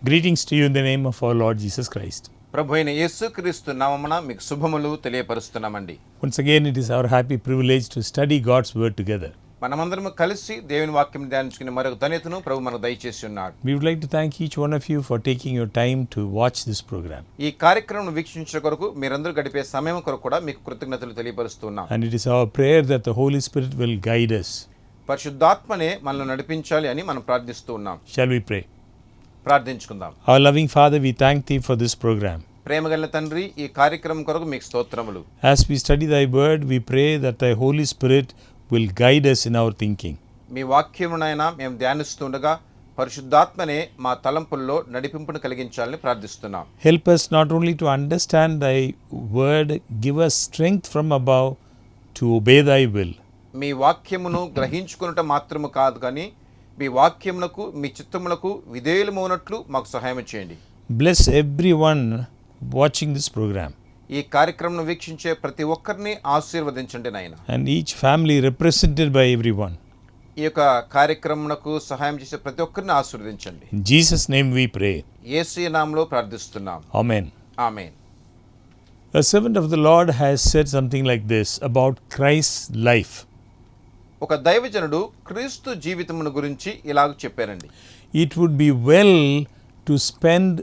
Greetings to you in the name of our Lord Jesus Christ. ప్రభు అయిన యేసుక్రీస్తు నామమున మీకు శుభములు తెలియపరుస్తున్నామండి. Once again, it is our happy privilege to study God's word together. మనమందరం కలిసి దేవుని వాక్యం ధ్యానించుకునే మరొక ధన్యతను ప్రభు మనకు దయచేసి ఉన్నాడు. We would like to thank each one of you for taking your time to watch this program. ఈ కార్యక్రమం వీక్షించే కొరకు మీరందరూ గడిపే సమయం కొరకు కూడా మీకు కృతజ్ఞతలు తెలియపరుస్తున్నాం. And it is our prayer that the Holy Spirit will guide us. పరిశుద్ధాత్మనే మనల్ని నడిపించాలి అని మనం ప్రార్థిస్తూ ఉన్నాం. Shall we pray? ప్రార్థించుకుందాం. Our loving Father, we thank Thee for this program. ప్రేమగల తండ్రి, ఈ కార్యక్రమం కొరకు మీకు స్తోత్రములు. As we study Thy word, we pray that Thy Holy Spirit will guide us in our thinking. మీ వాక్యమునైనా మేము ధ్యానిస్తుండగా పరిశుద్ధాత్మనే మా తలంపుల్లో నడిపింపును కలిగించాలని ప్రార్థిస్తున్నాం. Help us not only to understand Thy word, give us strength from above to obey Thy will. మీ వాక్యమును గ్రహించుకునుట మాత్రము కాదు కానీ మీ వాక్యమునకు మీ చిత్తములకు విధేయులమవునట్లు మాకు సహాయం చేయండి. Bless everyone watching this program. ఈ కార్యక్రమం వీక్షించే ప్రతి ఒక్కరిని ఆశీర్వదించండి నాయన. And each family represented by everyone. ఈ యొక్క కార్యక్రమమునకు సహాయం చేసే ప్రతి ఒక్కరిని ఆశీర్వదించండి. In Jesus' name we pray. యేసు నామములో ప్రార్థిస్తున్నాం. Amen. Amen. A servant of the Lord has said something like this about Christ's life. ఒక దైవజనుడు క్రీస్తు జీవితమును గురించి ఇలాగ చెప్పారండి. It would be well to spend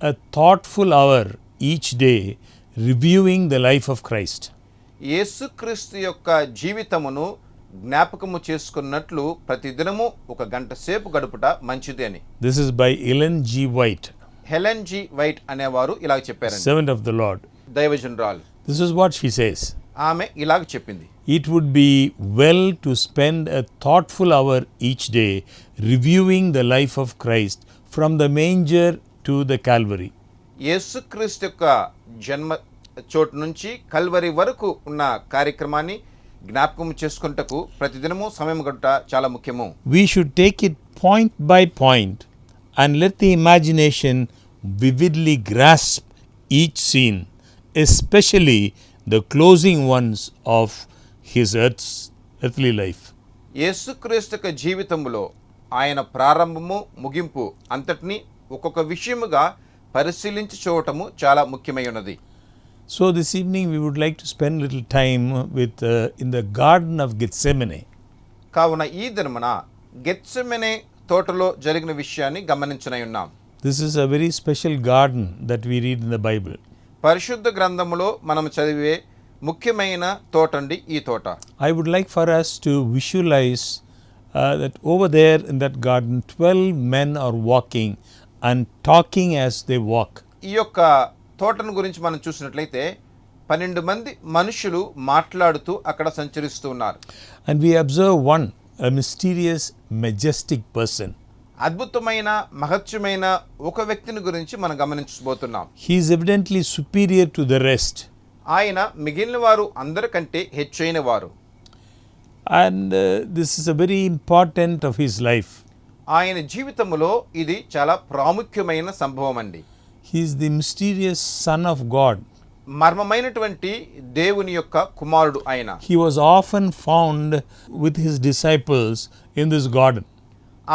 a thoughtful hour each day reviewing the life of Christ. యేసుక్రీస్తు యొక్క జీవితమును జ్ఞాపకము చేసుకున్నట్లు ప్రతిదినము ఒక గంట సేపు గడుపుట మంచిది అని. This is by Ellen G. White, Helen G white అనేవారు ఇలాగ చెప్పారండి. servant of the Lord. దైవజనురాలు. This is what she says. ఆమె ఇలాగ చెప్పింది. It would be well to spend a thoughtful hour each day reviewing the life of Christ from the manger to the Calvary. యేసుక్రీస్తు యొక్క జన్మ చోటు నుంచి Calvary వరకు ఉన్న కార్యక్రమాన్ని జ్ఞాపకం చేసుకుంటకు ప్రతిదినము సమయం గడుట చాలా ముఖ్యము. We should take it point by point and let the imagination vividly grasp each scene, especially the closing ones of his earthly life. యేసుక్రీస్తు యొక్క జీవితంలో ఆయన ప్రారంభము ముగింపు అంతటిని ఒక్కొక్క విషయముగా పరిశీలించి చూడటము చాలా ముఖ్యమై ఉన్నది. So this evening we would like to spend little time with in the Garden of Gethsemane. కావున ఈ దినమున గెత్సెమనే తోటలో జరిగిన విషయాన్ని గమనించనై ఉన్నాం. This is a very special garden that we read in the Bible. పరిశుద్ధ గ్రంథములో మనం చదివే ముఖ్యమైన తోటండి ఈ తోట. I would like for us to visualize that over there in that garden 12 men are walking and talking as they walk. ఈ యొక్క తోటను గురించి మనం చూసినట్లయితే 12 మంది మనుషులు మాట్లాడుతూ అక్కడ సంచరిస్తూ ఉన్నారు. And we observe one, a mysterious, majestic person. అద్భుతమైన మహత్యమైన ఒక వ్యక్తిని గురించి మనం గమనించబోతున్నాం. He is evidently superior to the rest. ఆయన మిగిలిన వారు అందరికంటే హెచ్చైన వారు. And this is a very important of his life. ఆయన జీవితంలో ఇది చాలా ప్రాముఖ్యమైన సంభవం అండి. He is the mysterious Son of God. మర్మమైనటువంటి దేవుని యొక్క కుమారుడు ఆయన. He was often found with his disciples in this garden.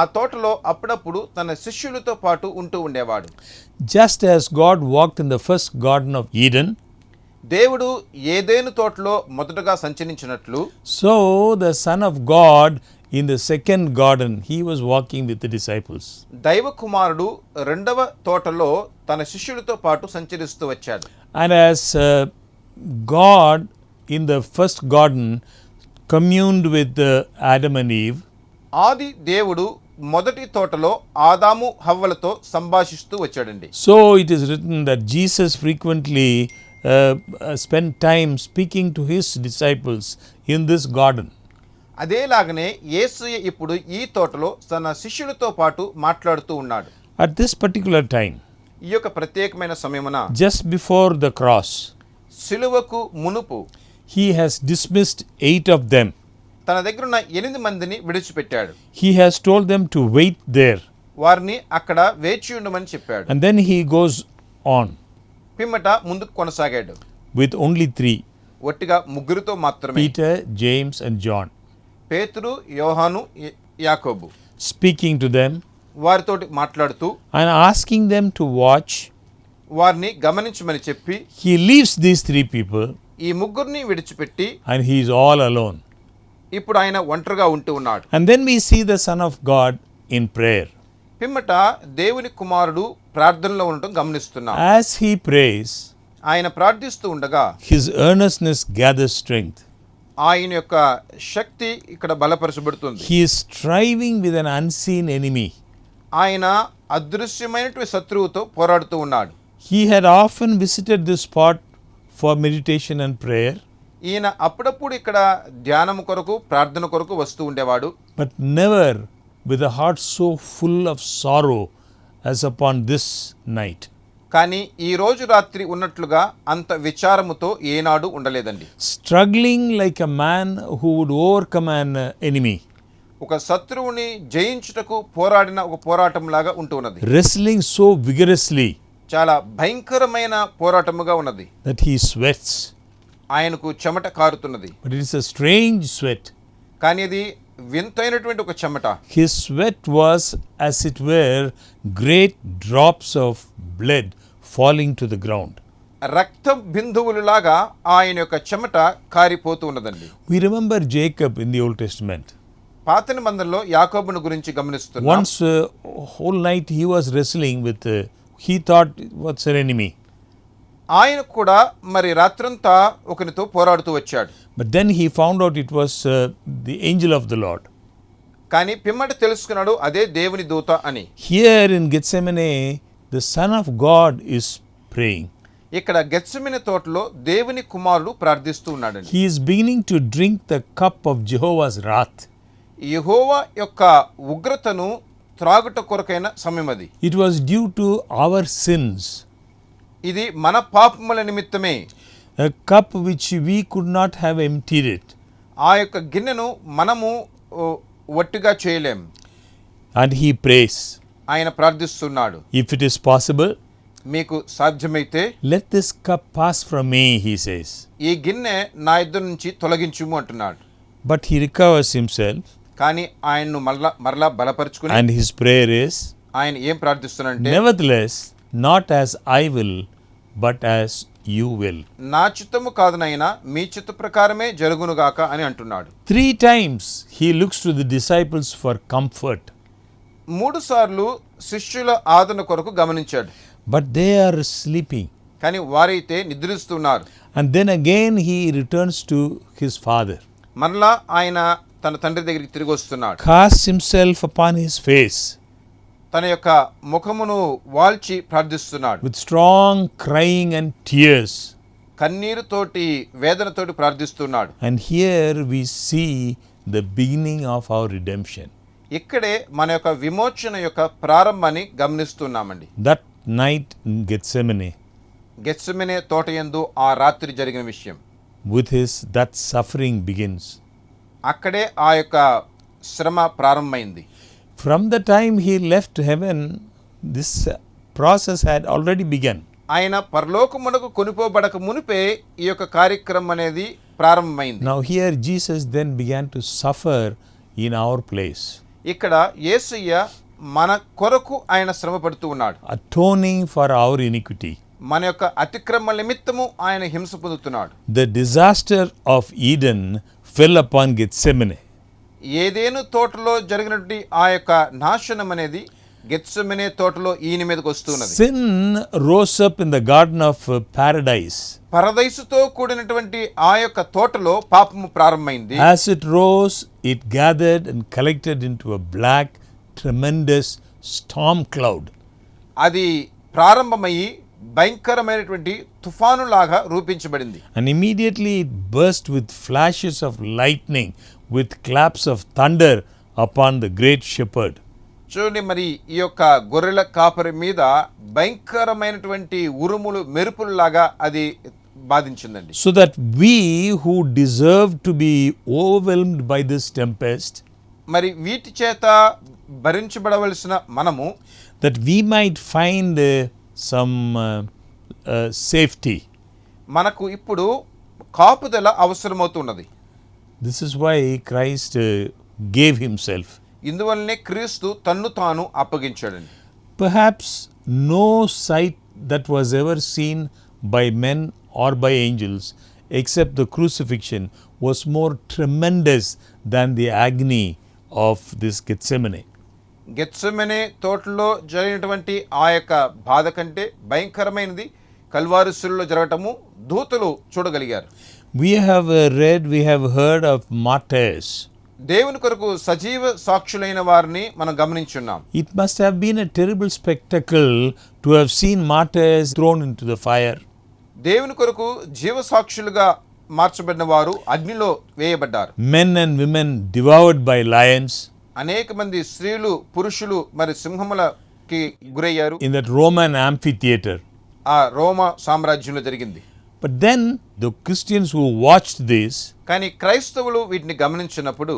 ఆ తోటలో అప్పుడప్పుడు తన శిష్యులతో పాటు ఉంటూ ఉండేవాడు. Just as God walked in the first garden of Eden, దేవుడు ఏదేను తోటలో మొదటగా సంచరించినట్లు so the Son of God in the second garden, he was walking with the disciples. దైవ కుమారుడు రెండవ తోటలో తన శిష్యులతో పాటు సంచరిస్తూ వచ్చాడు. And as God in the first garden communed with Adam and Eve, ఆది దేవుడు మొదటి తోటలో ఆదాము హవ్వలతో సంభాషిస్తూ వచ్చాడండి. so it is written that Jesus frequently spent time speaking to his disciples in this garden. అదేలాగనే యేసయ్య ఇప్పుడు ఈ తోటలో తన శిష్యులతో పాటు మాట్లాడుతూ ఉన్నాడు. At this particular time, ఈ యొక్క ప్రత్యేకమైన సమయమున just before the cross, సిలువకు మునుపు he has dismissed 8 of them. తన దగ్గరున్న 8 మందిని విడిచిపెట్టాడు. He has told them to wait there. వారిని అక్కడ వేచి ఉండమని చెప్పాడు. And then he goes on పిమ్మట ముందుకు కొనసాగాడు. with only 3, ఒట్టిగా ముగ్గురితో మాత్రమే. Peter, James and John. పేతురు, యోహాను, యాకోబు. Speaking to them, వారితోటి మాట్లాడుతూ and asking them to watch. వారిని గమనించమని చెప్పి He leaves these three people ఈ ముగ్గురిని విడిచిపెట్టి and he is all alone. ఇప్పుడు ఆయన ఒంటరిగా ఉంటూ ఉన్నాడు. And then we see the Son of God in prayer. పిమ్మట దేవుని కుమారుడు ప్రార్థనలో ఉండటం గమనిస్తున్నాం. As he prays, ఆయన ప్రార్థిస్తూ ఉండగా his earnestness gathers strength. ఆయన యొక్క శక్తి ఇక్కడ బలపరచబడుతుంది. He is striving with an unseen enemy. ఆయన అదృశ్యమైనటువంటి శత్రువుతో పోరాడుతూ ఉన్నాడు. He had often visited this spot for meditation and prayer, ఈయన అప్పుడప్పుడు ఇక్కడ ధ్యానం కొరకు ప్రార్థన కొరకు వస్తూ ఉండేవాడు. but never with a heart so full of sorrow as upon this night. కానీ ఈ రోజు రాత్రి ఉన్నట్లుగా అంత విచారముతో ఏనాడు ఉండలేదండి. Struggling like a man who would overcome an enemy. ఒక శత్రువుని జయించుటకు పోరాడిన ఒక పోరాటం లాగా ఉంటూ ఉన్నది. Wrestling so vigorously చాలా భయంకరమైన పోరాటముగా ఉన్నది. that he sweats. ఆయనకు చెమట కారుతున్నది. But it is a strange sweat. కానీ అది వింతైనటువంటి ఒక చెమట. His sweat was, as it were, great drops of blood falling to the ground. రక్త బిందువులులాగా ఆయన యొక్క చెమట కారిపోతూ ఉన్నదండి. We remember Jacob in the Old Testament. పాత నిబంధనలో యాకోబును గురించి గమనిస్తున్నాం. Once whole night he was wrestling with, he thought it was an enemy. ఆయన కూడా మరి రాత్రంతా ఒకరితో పోరాడుతూ వచ్చాడు. But then he found out it was the angel of the Lord. కానీ పిమ్మట తెలుసుకున్నాడు అదే దేవుని దూత అని. Here in Gethsemane, the Son of God is praying. ఇక్కడ గెత్సెమనే తోటలో దేవుని కుమారుడు ప్రార్థిస్తూ ఉన్నాడండి. He is beginning to drink the cup of Jehovah's wrath. యెహోవా యొక్క ఉగ్రతను త్రాగుట కొరకైన సమయం అది. It was due to our sins. ఇది మన పాపముల నిమిత్తమే. A cup which we could not have emptied it. ఆ యొక్క గిన్నెను మనము వట్టిగా చేయలేం. And he prays. ఆయన ప్రార్థిస్తున్నాడు. If it is possible, మీకు సాధ్యమైతే let this cup pass from me, he says. ఈ గిన్నె నా ఇద్దరి నుంచి తొలగించుము అంటున్నాడు. But he recovers himself. కానీ ఆయన్ను మరలా బలపరుచుకుని And his prayer is, ఆయన ఏం ప్రార్థిస్తున్నాడంటే, nevertheless, not as I will, but as you will. నా చిత్తము కాదునైనా మీ చిత్త ప్రకారమే జరుగునుగాక అని అంటున్నాడు. 3 times he looks to the disciples for comfort. 3 సార్లు శిష్యుల ఆదరణ కొరకు గమనించాడు. But they are sleeping. కానీ వారైతే నిద్రిస్తున్నారు. And then again he returns to his father. మరలా ఆయన తన తండ్రి దగ్గరికి తిరిగి వస్తున్నాడు. Casts himself upon his face తన యొక్క ముఖమును వాల్చి ప్రార్థిస్తున్నాడు. with strong crying and tears. కన్నీరుతోటి వేదనతోటి ప్రార్థిస్తున్నాడు. And here we see the beginning of our redemption. ఇక్కడే మన యొక్క విమోచన యొక్క ప్రారంభాన్ని గమనిస్తున్నామండి. That night in Gethsemane, Gethsemane తోటయందు ఆ రాత్రి జరిగిన విషయం. with that suffering begins. అక్కడే ఆ యొక్క శ్రమ ప్రారంభమైంది. From the time he left heaven, this process had already begun. ఆయన పరలోకమునకు కొనిపోబడక మునిపే ఈ యొక్క కార్యక్రమం అనేది ప్రారంభమైంది. Now here Jesus then began to suffer in our place, ఇక్కడ యేసయ్య మన కొరకు ఆయన శ్రమ పడుతూ ఉన్నాడు. atoning for our iniquity. మన యొక్క అతిక్రమ నిమిత్తము ఆయన హింస పొందుతున్నాడు. The disaster of Eden fell upon Gethsemane. Eden తోటలో జరిగినటువంటి ఆ యొక్క నాశనం అనేది గెత్సెమనే తోటలో ఈయన మీదకి వస్తున్నది. Sin rose up in the garden of paradise. పరదైసుతో కూడినటువంటి ఆ యొక్క తోటలో పాపము ప్రారంభమైంది. As it rose, it gathered and collected into a black, tremendous storm cloud. అది ప్రారంభమయ్యి భయంకరమైనటువంటి తుఫానులాగా రూపించబడింది. And immediately it burst with flashes of lightning, with claps of thunder upon the great shepherd. చూడండి, మరి ఈ యొక్క గొర్రెల కాపరి మీద భయంకరమైనటువంటి ఉరుములు మెరుపుల్లాగా అది బాధించిందండి. So that we who deserve to be overwhelmed by this tempest, మరి వీటి చేత భరించబడవలసిన మనము, that we might find some safety. మనకు ఇప్పుడు కాపుదల అవసరమవుతున్నది. This is why Christ gave himself. ఇందువల్లనే క్రీస్తు తన్ను తాను అప్పగించాడండి. Perhaps no sight that was ever seen by men or by angels except the crucifixion was more tremendous than the agony of this Gethsemane. Gethsemane తోటలో జరిగినటువంటి ఆ యొక్క బాధ కంటే భయంకరమైనది కల్వారి శిలువలో జరగటము దూతలు చూడగలిగారు. We have read, we have heard of martyrs. దేవుని కొరకు సజీవ సాక్షులైన వారిని మనం గమనించున్నాం. It must have been a terrible spectacle to have seen martyrs thrown into the fire. దేవుని కొరకు జీవ సాక్షులుగా మార్చబడిన వారు అగ్నిలో వేయబడ్డారు. Men and women devoured by lions. అనేక మంది స్త్రీలు పురుషులు మరి సింహములకి గురయ్యారు. In that Roman amphitheater. ఆ రోమా సామ్రాజ్యంలో జరిగింది. But then the Christians who watched this, కానీ క్రైస్తవులు వీటిని గమనించినప్పుడు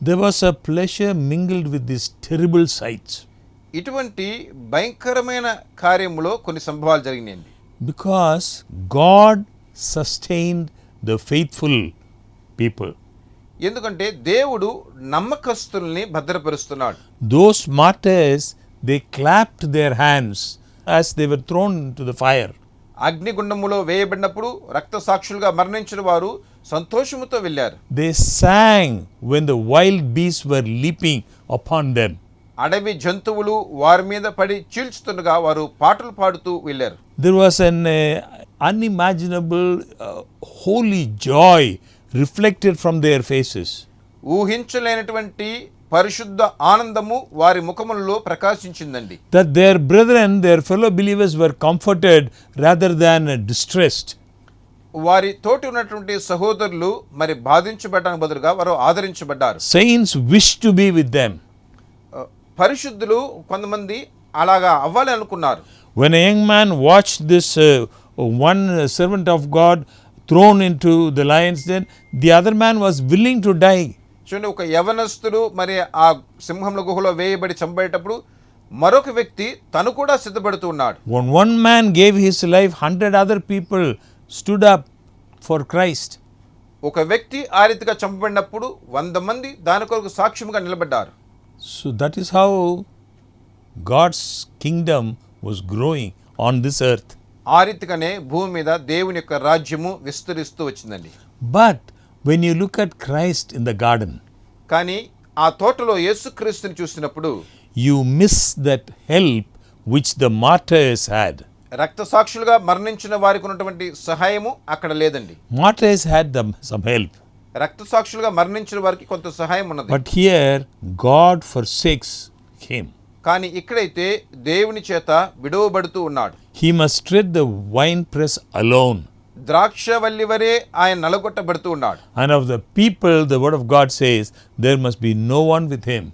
there was a pleasure mingled with these terrible sights. ఇటువంటి భయంకరమైన కార్యములో కొన్ని సంభవాలు జరిగినాయండి. Because God sustained the faithful people. ఎందుకంటే దేవుడు నమ్మకస్తుల్ని భద్రపరుస్తున్నాడు. Those martyrs, they clapped their hands as they were thrown into the fire. అగ్నిగుండములో వేయబడినప్పుడు రక్త సాక్షులుగా మరణించిన వారు సంతోషముతో వెళ్ళారు. They sang when the wild beasts were leaping upon them. అడవి జంతువులు వారి మీద పడి చీల్చుతుండగా వారు పాటలు పాడుతూ వెళ్ళారు. There was an unimaginable holy joy reflected from their faces. ఊహించలేనటువంటి పరిశుద్ధ ఆనందము వారి ముఖములలో ప్రకాశించిందండి. That their brethren, their fellow believers were comforted rather than distressed. వారి తోటి ఉన్నటువంటి సహోదరులు మరి బాధించబడడానికి బదులుగా వారు ఆదరించబడ్డారు. Saints wished to be with them. పరిశుద్ధులు కొంతమంది అలాగా అవ్వాలి అనుకున్నారు. When a young man watched this one servant of God thrown into the lion's den, the other man was willing to die. చూడండి, ఒక యవనస్తుడు మరి ఆ సింహంల గుహలో వేయబడి చంపేటప్పుడు మరొక వ్యక్తి తను కూడా సిద్ధపడుతూ ఉన్నాడు. When one man gave his life, 100 other people stood up for Christ. ఒక వ్యక్తి ఆ రీతిగా చంపబడినప్పుడు 100 మంది దాని కొరకు సాక్ష్యముగా నిలబడ్డారు. So that is how God's kingdom was growing on this earth. ఆ రీతిగానే భూమి మీద దేవుని యొక్క రాజ్యము విస్తరిస్తూ వచ్చిందండి. But when you look at Christ in the garden, కానీ ఆ తోటలో యేసుక్రీస్తుని చూసినప్పుడు you miss that help which the martyrs had. రక్త సాక్షులుగా మరణించిన వారికి ఉన్నటువంటి సహాయము అక్కడ లేదండి. Martyrs had some help. రక్త సాక్షులుగా మరణించిన వారికి కొంత సహాయం ఉన్నది. But here God forsakes him. కానీ ఇక్కడైతే దేవుని చేత విడువబడుతూ ఉన్నాడు. He must tread the winepress alone. ద్రాక్షవల్లి వరే ఆయన నలగొట్టబడుతూ ఉన్నాడు. And of the people, the word of God says, there must be no one with him.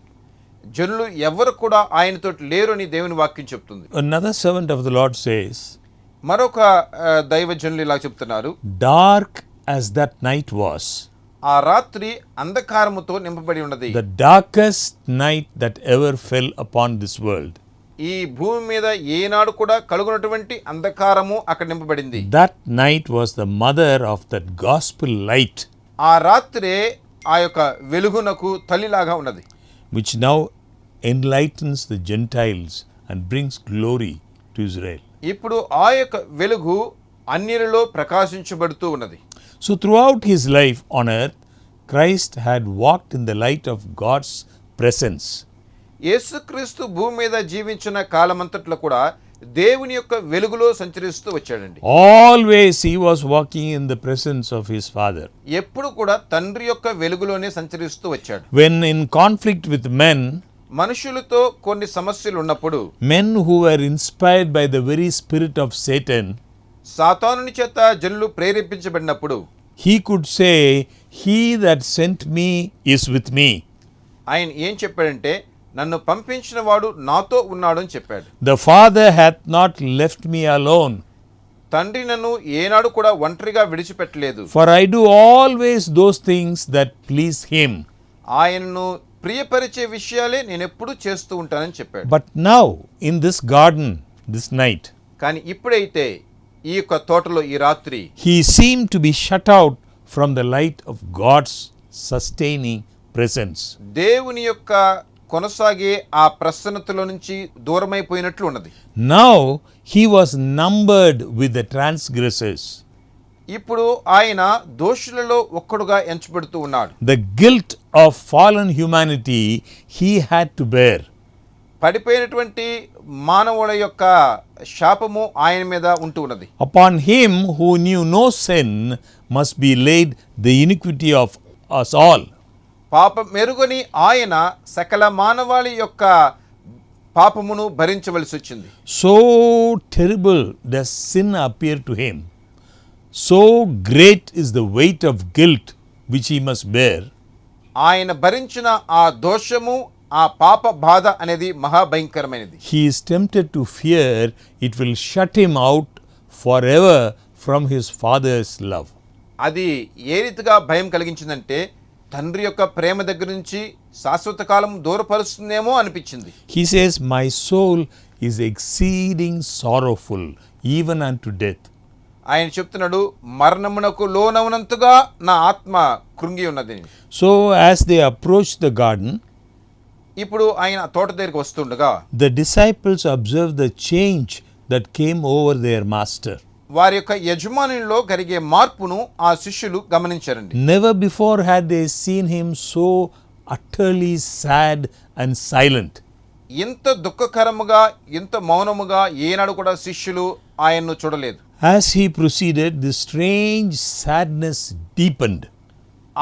జనులు ఎవరు కూడా ఆయనతో లేరు అని దేవుని వాక్యం చెప్తుంది. Another servant of the Lord says, మరొక దైవజనులు ఇలా చెప్తున్నారు, dark as that night was, ఆ రాత్రి అంధకారముతో నింపబడి ఉన్నది. the darkest night that ever fell upon this world. ఈ భూమి మీద ఏనాడు కూడా కలుగునటువంటి అంధకారము అక్కడ నింపబడింది. That night was the mother of that gospel light, ఆ రాత్రే ఆ యొక్క వెలుగునకు తల్లిలాగా ఉన్నది, which now enlightens the Gentiles and brings glory to Israel. ఇప్పుడు ఆ యొక్క వెలుగు అన్యులలో ప్రకాశించబడుతూ ఉన్నది. So throughout his life on earth, Christ had walked in the light of God's presence. యేసుక్రీస్తు భూమి మీద జీవించిన కాలమంతట్లో కూడా దేవుని యొక్క వెలుగులో సంచరిస్తూ వచ్చాడండి. Always he was walking in the presence of his Father. ఎప్పుడు కూడా తండ్రి యొక్క వెలుగులోనే సంచరిస్తూ వచ్చాడు. When in conflict with men, మనుషులతో కొన్ని సమస్యలు ఉన్నప్పుడు men who were inspired by the very spirit of Satan, సాతానుని చేత జనులు ప్రేరేపించబడినప్పుడు he could say, he that sent me is with me. ఆయన ఏం చెప్పాడంటే, నన్ను పంపించిన వాడు నాతో ఉన్నాడు అని చెప్పాడు. The Father hath not left me alone, తండ్రి నన్ను ఏనాడు కూడా ఒంటరిగా విడిచిపెట్టలేదు. for I do always those things that please him. ఆయనను ప్రియపరిచే విషయాలే నేను ఎప్పుడూ చేస్తూ ఉంటానని చెప్పాడు. But now in this garden, this night, కానీ ఇప్పుడైతే ఈ యొక్క తోటలో ఈ రాత్రి he seemed to be shut out from the light of God's sustaining presence. దేవుని యొక్క కొనసాగే ఆ ప్రసన్నతలో నుంచి దూరమైపోయినట్లు ఉన్నది. Now he was numbered with the transgressors. ఇప్పుడు ఆయన దోషులలో ఒక్కడుగా ఎంచబడుతూ ఉన్నాడు. The guilt of fallen humanity he had to bear. పడిపోయినటువంటి మానవుల యొక్క శాపము ఆయన మీద ఉంటూ ఉన్నది. Upon him who knew no sin must be laid the iniquity of us all. పాపం మెరుగని ఆయన సకల మానవాళి యొక్క పాపమును భరించవలసి వచ్చింది. So terrible does sin appear to him. So great is the weight of guilt which he must bear. ఆయన భరించిన ఆ దోషము, ఆ పాప బాధ అనేది మహాభయంకరమైనది. He is tempted to fear it will shut him out forever from his father's love. అది ఏ రీతిగా భయం కలిగించిందంటే తండ్రి యొక్క ప్రేమ దగ్గర నుంచి శాశ్వత కాలం దూరపరుస్తుందేమో అనిపించింది. He says, my soul is exceeding sorrowful even unto death. ఆయన చెప్తున్నాడు, మరణమునకు లోనవునంతగా నా ఆత్మ కృంగి ఉన్నది. So as they approached the garden, ఇప్పుడు ఆయన తోట దగ్గరికి వస్తుండగా the disciples observed the change that came over their master. వారి యొక్క యజమానుల్లో కలిగే మార్పును ఆ శిష్యులు గమనించారండి. Never before had they seen him so utterly sad and silent. ఇంత దుఃఖకరముగా, ఇంత మౌనముగా ఏనాడు కూడా శిష్యులు ఆయన్ను చూడలేదు. As he proceeded, the strange sadness deepened.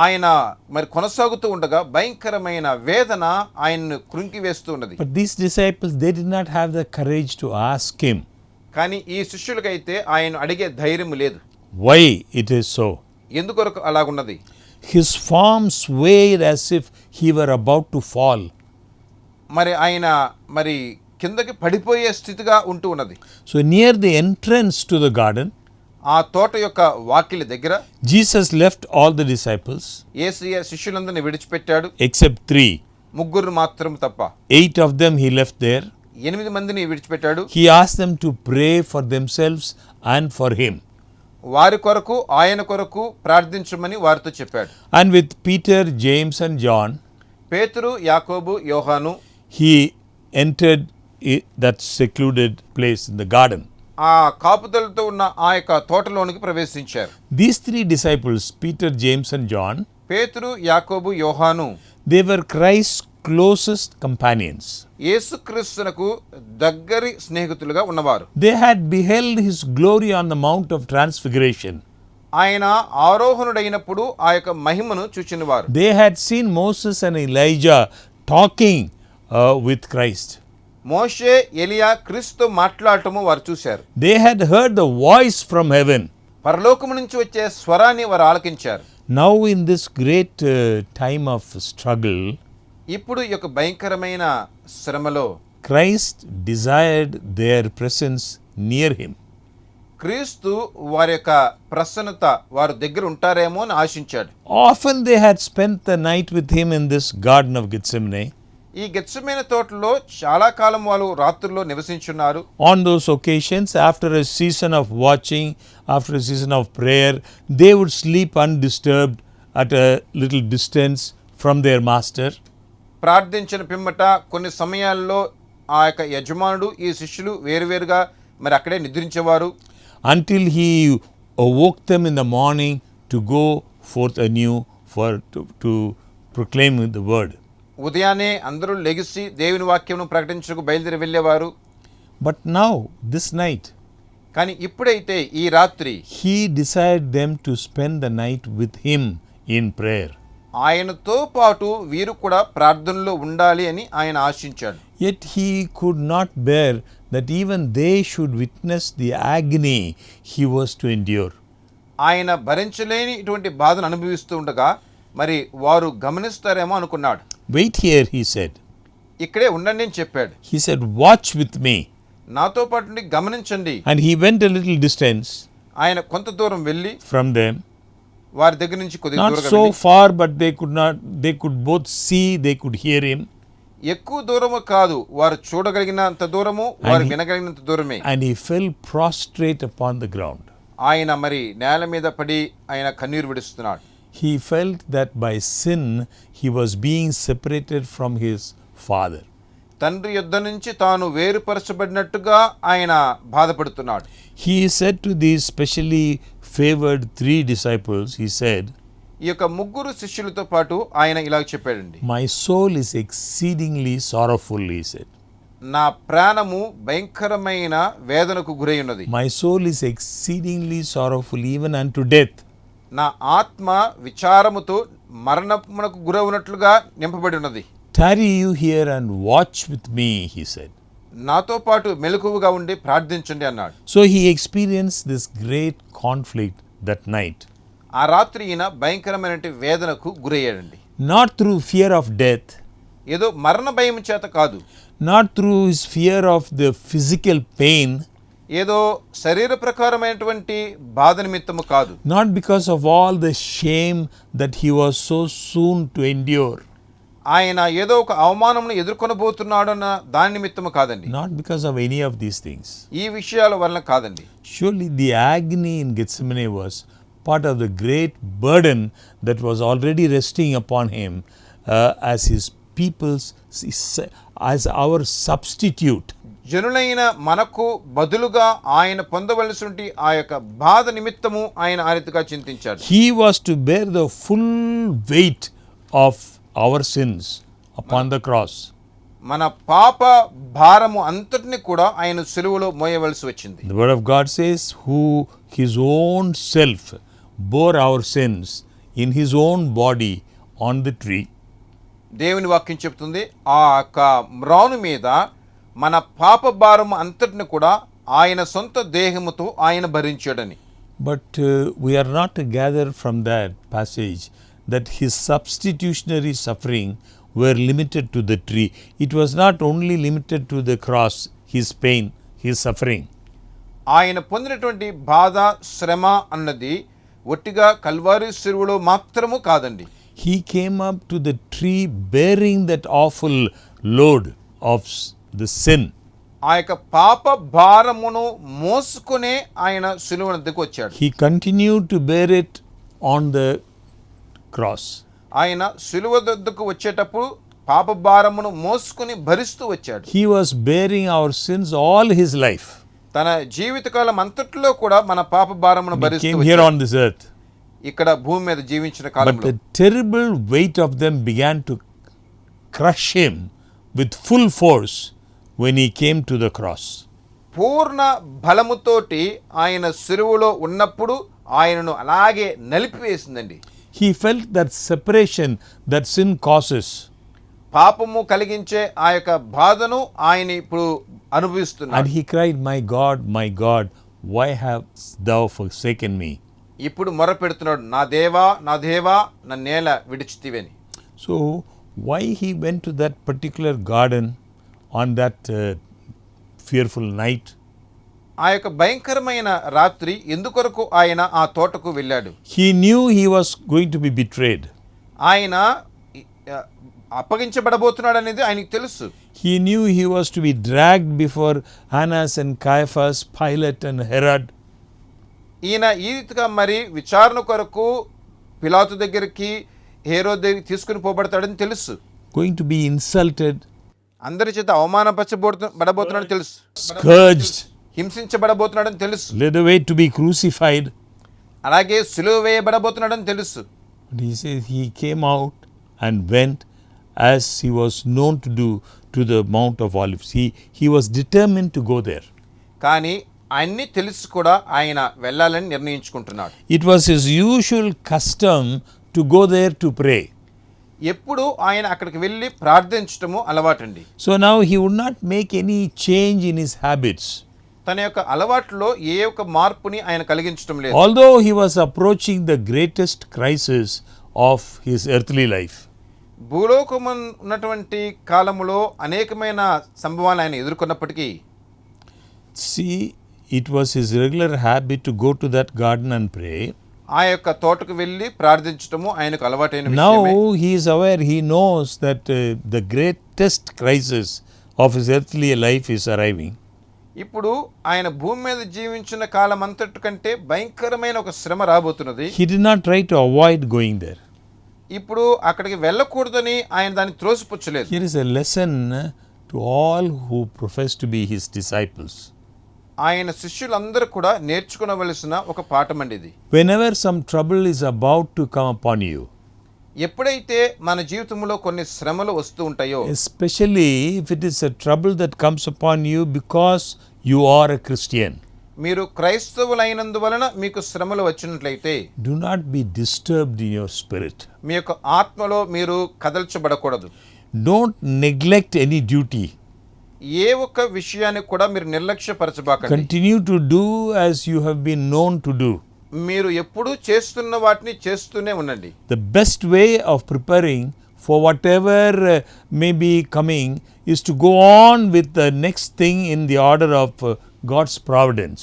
ఆయన మరి కొనసాగుతూ ఉండగా భయంకరమైన వేదన ఆయన్ను కృంకివేస్తూ ఉన్నది. But these disciples, they did not have the courage to ask him కానీ ఈ శిష్యులకైతే ఆయన అడిగే ధైర్యం లేదు. why it is so. ఎందుకొరకు అలాగున్నది? His form swayed as if he were about to fall. మరి ఆయన మరి కిందకి పడిపోయే స్థితిగా ఉంటూ ఉన్నది. So near the entrance to the garden, ఆ తోట యొక్క వాకిలి దగ్గర Jesus left all the disciples యేసయ్య శిష్యులందరినీ విడిచిపెట్టాడు, except 3. ముగ్గురు మాత్రం తప్ప. 8 of them he left there. 8 మందిని విడిచిపెట్టాడు. He asked them to pray for themselves and for him. వారి కొరకు, ఆయన కొరకు ప్రార్థించమని వారితో చెప్పాడు. And with Peter, James and John, పేతురు, యాకోబు, యోహాను he entered that secluded place in the garden. ఆ కాపుదలతో ఉన్న ఆ యొక్క తోటలోనికి ప్రవేశించారు. These 3 disciples, Peter, James and John, పేతురు, యాకోబు, యోహాను they were Christ's closest companions. యేసుక్రీస్తునకు దగ్గరి స్నేహితులుగా ఉన్నవారు. They had beheld his glory on the Mount of Transfiguration. ఆయన ఆరోహణుడైనప్పుడు ఆ యొక్క మహిమను చూచినవారు. They had seen Moses and Elijah talking with Christ. మోషే, ఎలియా క్రీస్తుతో మాట్లాడటము వారు చూశారు. They had heard the voice from heaven. పరలోకము నుంచి వచ్చే స్వరాన్ని వారు ఆలకించారు. Now in this great time of struggle, ఇప్పుడు ఈ యొక్క భయంకరమైన శ్రమలో Christ desired their presence near him. క్రీస్తు వారి యొక్క ప్రసన్నత వారి దగ్గర ఉంటారేమో అని ఆశించాడు. Often they had spent the night with him in this garden of Gethsemane. ఈ గెత్సెమనే తోటలో చాలా కాలం వాళ్ళు రాత్రుల్లో నివసించున్నారు. On those occasions, after a season of watching, after a season of prayer, they would sleep undisturbed at a little distance from their master. ప్రార్థించిన పిమ్మట కొన్ని సమయాల్లో ఆ యొక్క యజమానుడు, ఈ శిష్యులు వేరువేరుగా మరి అక్కడే నిద్రించేవారు. Until he awoke them in the morning to go forth anew to proclaim the word. ఉదయాన్నే అందరూ లెగిసి దేవుని వాక్యమును ప్రకటించకు బయలుదేరి వెళ్ళేవారు. But now, this night, కానీ ఇప్పుడైతే ఈ రాత్రి he desired them to spend the night with him in prayer. ఆయనతో పాటు వీరు కూడా ప్రార్థనలో ఉండాలి అని ఆయన ఆశించాడు. Yet he could not bear that even they should witness the agony he was to endure. ఆయన భరించలేని ఇటువంటి బాధను అనుభవిస్తూ ఉండగా మరి వారు గమనిస్తారేమో అనుకున్నాడు. Wait here, he said. ఇక్కడే ఉండండి అని చెప్పాడు. He said, watch with me. నాతో పాటు గమనించండి. And he went a little distance ఆయన కొంత దూరం వెళ్ళి from them. వారి దగ్గర నుంచి కొద్దిగా Not దూరంగా so వెళ్ళి, far, but they could both see, they could hear him. ఎక్కువ దూరము కాదు, వారు చూడగలిగినంత దూరము, వారు వినగలిగినంత దూరమే. And he fell prostrate upon the ground. ఆయన మరి నేల మీద పడి ఆయన కన్నీరు విడుస్తున్నాడు. He felt that by sin he was being separated from his father. తండ్రి యొద్ద నుంచి తాను వేరుపరచబడినట్టుగా ఆయన బాధపడుతున్నాడు. He said to these specially favored 3 disciples, he said, ఈ యొక్క ముగ్గురు శిష్యులతో పాటు ఆయన ఇలా చెప్పాడండి. my soul is exceedingly sorrowful, he said. నా ప్రాణము భయంకరమైన వేదనకు గురై ఉన్నది. My soul is exceedingly sorrowful even unto death. నా ఆత్మ విచారముతో మరణమునకు గురవునట్లుగా నింపబడి ఉన్నది. Tarry you here and watch with me, he said. నాతో పాటు మెలకువగా ఉండి ప్రార్థించండి అన్నాడు. So he experienced this great conflict that night. ఆ రాత్రి ఈయన భయంకరమైన వేదనకు గురయ్యాడండి. Not through fear of death, ఏదో మరణ భయం చేత కాదు, not through his fear of the physical pain, ఏదో శరీర ప్రకారమైనటువంటి బాధ నిమిత్తము కాదు, not because of all the shame that he was so soon to endure, ఆయన ఏదో ఒక అవమానమును ఎదుర్కొనబోతున్నాడన్న దాని నిమిత్తము కాదండి, not because of any of these things. ఈ విషయాల వలన కాదండి. Surely the agony in Gethsemane was part of the great burden that was already resting upon him as his people's, as our substitute. జనులైన మనకు బదులుగా ఆయన పొందవలసినటువంటి ఆ యొక్క బాధ నిమిత్తము ఆయన ఆ రీతిగా చింతించాడు. He was to bear the full weight of our sins upon the cross. మన పాప భారము అంతటిని కూడా ఆయన సిలువలో మోయవలసి వచ్చింది. The word of God says, who his own self bore our sins in his own body on the tree. దేవుని వాక్యం చెప్తుంది, ఆ యొక్క మ్రాను మీద మన పాప భారము అంతటిని కూడా ఆయన సొంత దేహముతో ఆయన భరించాడని. But we are not to gather from that passage that his substitutionary suffering were limited to the tree. It was not only limited to the cross, his pain, his suffering. ఆయన పొందినటువంటి బాధ శ్రమ అన్నది ఒట్టిగా కల్వారి సిలువలో మాత్రము కాదండి. He came up to the tree bearing that awful load of the sin. ఆ యొక్క పాప భారమును మోసుకునే ఆయన సిలువ వద్దకు వచ్చాడు. He continued to bear it on the cross. ఆయన సిలువ వద్దకు వచ్చేటప్పుడు పాప భారమును మోసుకుని భరిస్తూ వచ్చాడు. He was bearing our sins all his life. తన జీవితకాలం అంతట్లో కూడా మన పాప భారమును He భరిస్తూ came here వచ్చాడు. on this earth. ఇక్కడ భూమి మీద జీవించిన But కాలంలో the terrible weight of them began to crush him with full force when he came to the cross. పూర్ణ బలముతోటి ఆయన సిలువలో ఉన్నప్పుడు ఆయనను అలాగే నలిపివేసిందండి. He felt that separation that sin causes. పాపము కలిగించే ఆ యొక్క బాధను ఆయన ఇప్పుడు అనుభవిస్తున్నాడు. And he cried, my God, why hast thou forsaken me? ఇప్పుడు మొరపెడుతున్నాడు, నా దేవా నా దేవా నన్నేల విడిచితివని. So why he went to that particular garden on that fearful night? ఆ యొక్క భయంకరమైన రాత్రి ఎందుకొరకు ఆయన ఆ తోటకు వెళ్ళాడు? He knew he was going to be betrayed. ఆయన అప్పగించబడబోతున్నాడు అనేది ఆయనకు తెలుసు. He knew he was to be dragged before Annas and Caiaphas, Pilate and Herod. ఈయన ఈ రీతిగా మరి విచారణ కొరకు పిలాతు దగ్గరికి హేరోదు దగ్గరికి తీసుకుని పోబడతాడని తెలుసు. Going to be insulted, అందరి చేత అవమానపరచబడబోతున్నాడని తెలుసు. scourged, హింసించబడబోతున్నాడని తెలుసు. led away to be crucified. అలాగే సిలువ వేయబడబోతున్నాడని తెలుసు. But he says he came out and went as he was known to do to the Mount of Olives. He was determined to go there. కానీ అన్నీ తెలిసి కూడా ఆయన వెళ్ళాలని నిర్ణయించుకుంటున్నాడు. It was his usual custom to go there to pray. ఎప్పుడు ఆయన అక్కడికి వెళ్ళి ప్రార్థించటము అలవాటండి. So now he would not make any change in his habits. తన యొక్క అలవాట్లో ఏ ఒక్క మార్పుని ఆయన కలిగించడం లేదు. Although he was approaching the greatest crisis of his earthly life. భూలోకము ఉన్నటువంటి కాలములో అనేకమైన సంభవాలు ఆయన ఎదుర్కొన్నప్పటికీ See, it was his regular habit to go to that garden and pray. ఆ యొక్క తోటకు వెళ్ళి ప్రార్థించటము ఆయనకు అలవాటైన విషయమే. Now he is aware, he knows that the greatest crisis of his earthly life is arriving. ఇప్పుడు ఆయన భూమి మీద జీవించిన కాలం అంతటి కంటే భయంకరమైన ఒక శ్రమ రాబోతున్నది. He did not try to avoid going there. ఇప్పుడు అక్కడికి వెళ్ళకూడదని ఆయన దాన్ని త్రోసిపుచ్చలేదు. Here is a lesson to all who profess to be his disciples. ఆయన శిష్యులందరూ కూడా నేర్చుకునవలసిన ఒక పాఠం అండి ఇది. Whenever some trouble is about to come upon you, ఎప్పుడైతే మన జీవితంలో కొన్ని శ్రమలు వస్తూ ఉంటాయో, especially if it is a trouble that comes upon you because you are a Christian, మీరు క్రైస్తవులైనందువలన మీకు శ్రమలు వచ్చినట్లయితే do not be disturbed in your spirit. మీ యొక్క ఆత్మలో మీరు కదల్చబడకూడదు. Don't neglect any duty. ఏ ఒక్క విషయాన్ని కూడా మీరు నిర్లక్ష్యపరచబాకండి. Continue to do as you have been known to do. మీరు ఎప్పుడూ చేస్తున్న వాటిని చేస్తూనే ఉండండి. The best way of preparing for whatever may be coming is to go on with the next thing in the order of God's providence.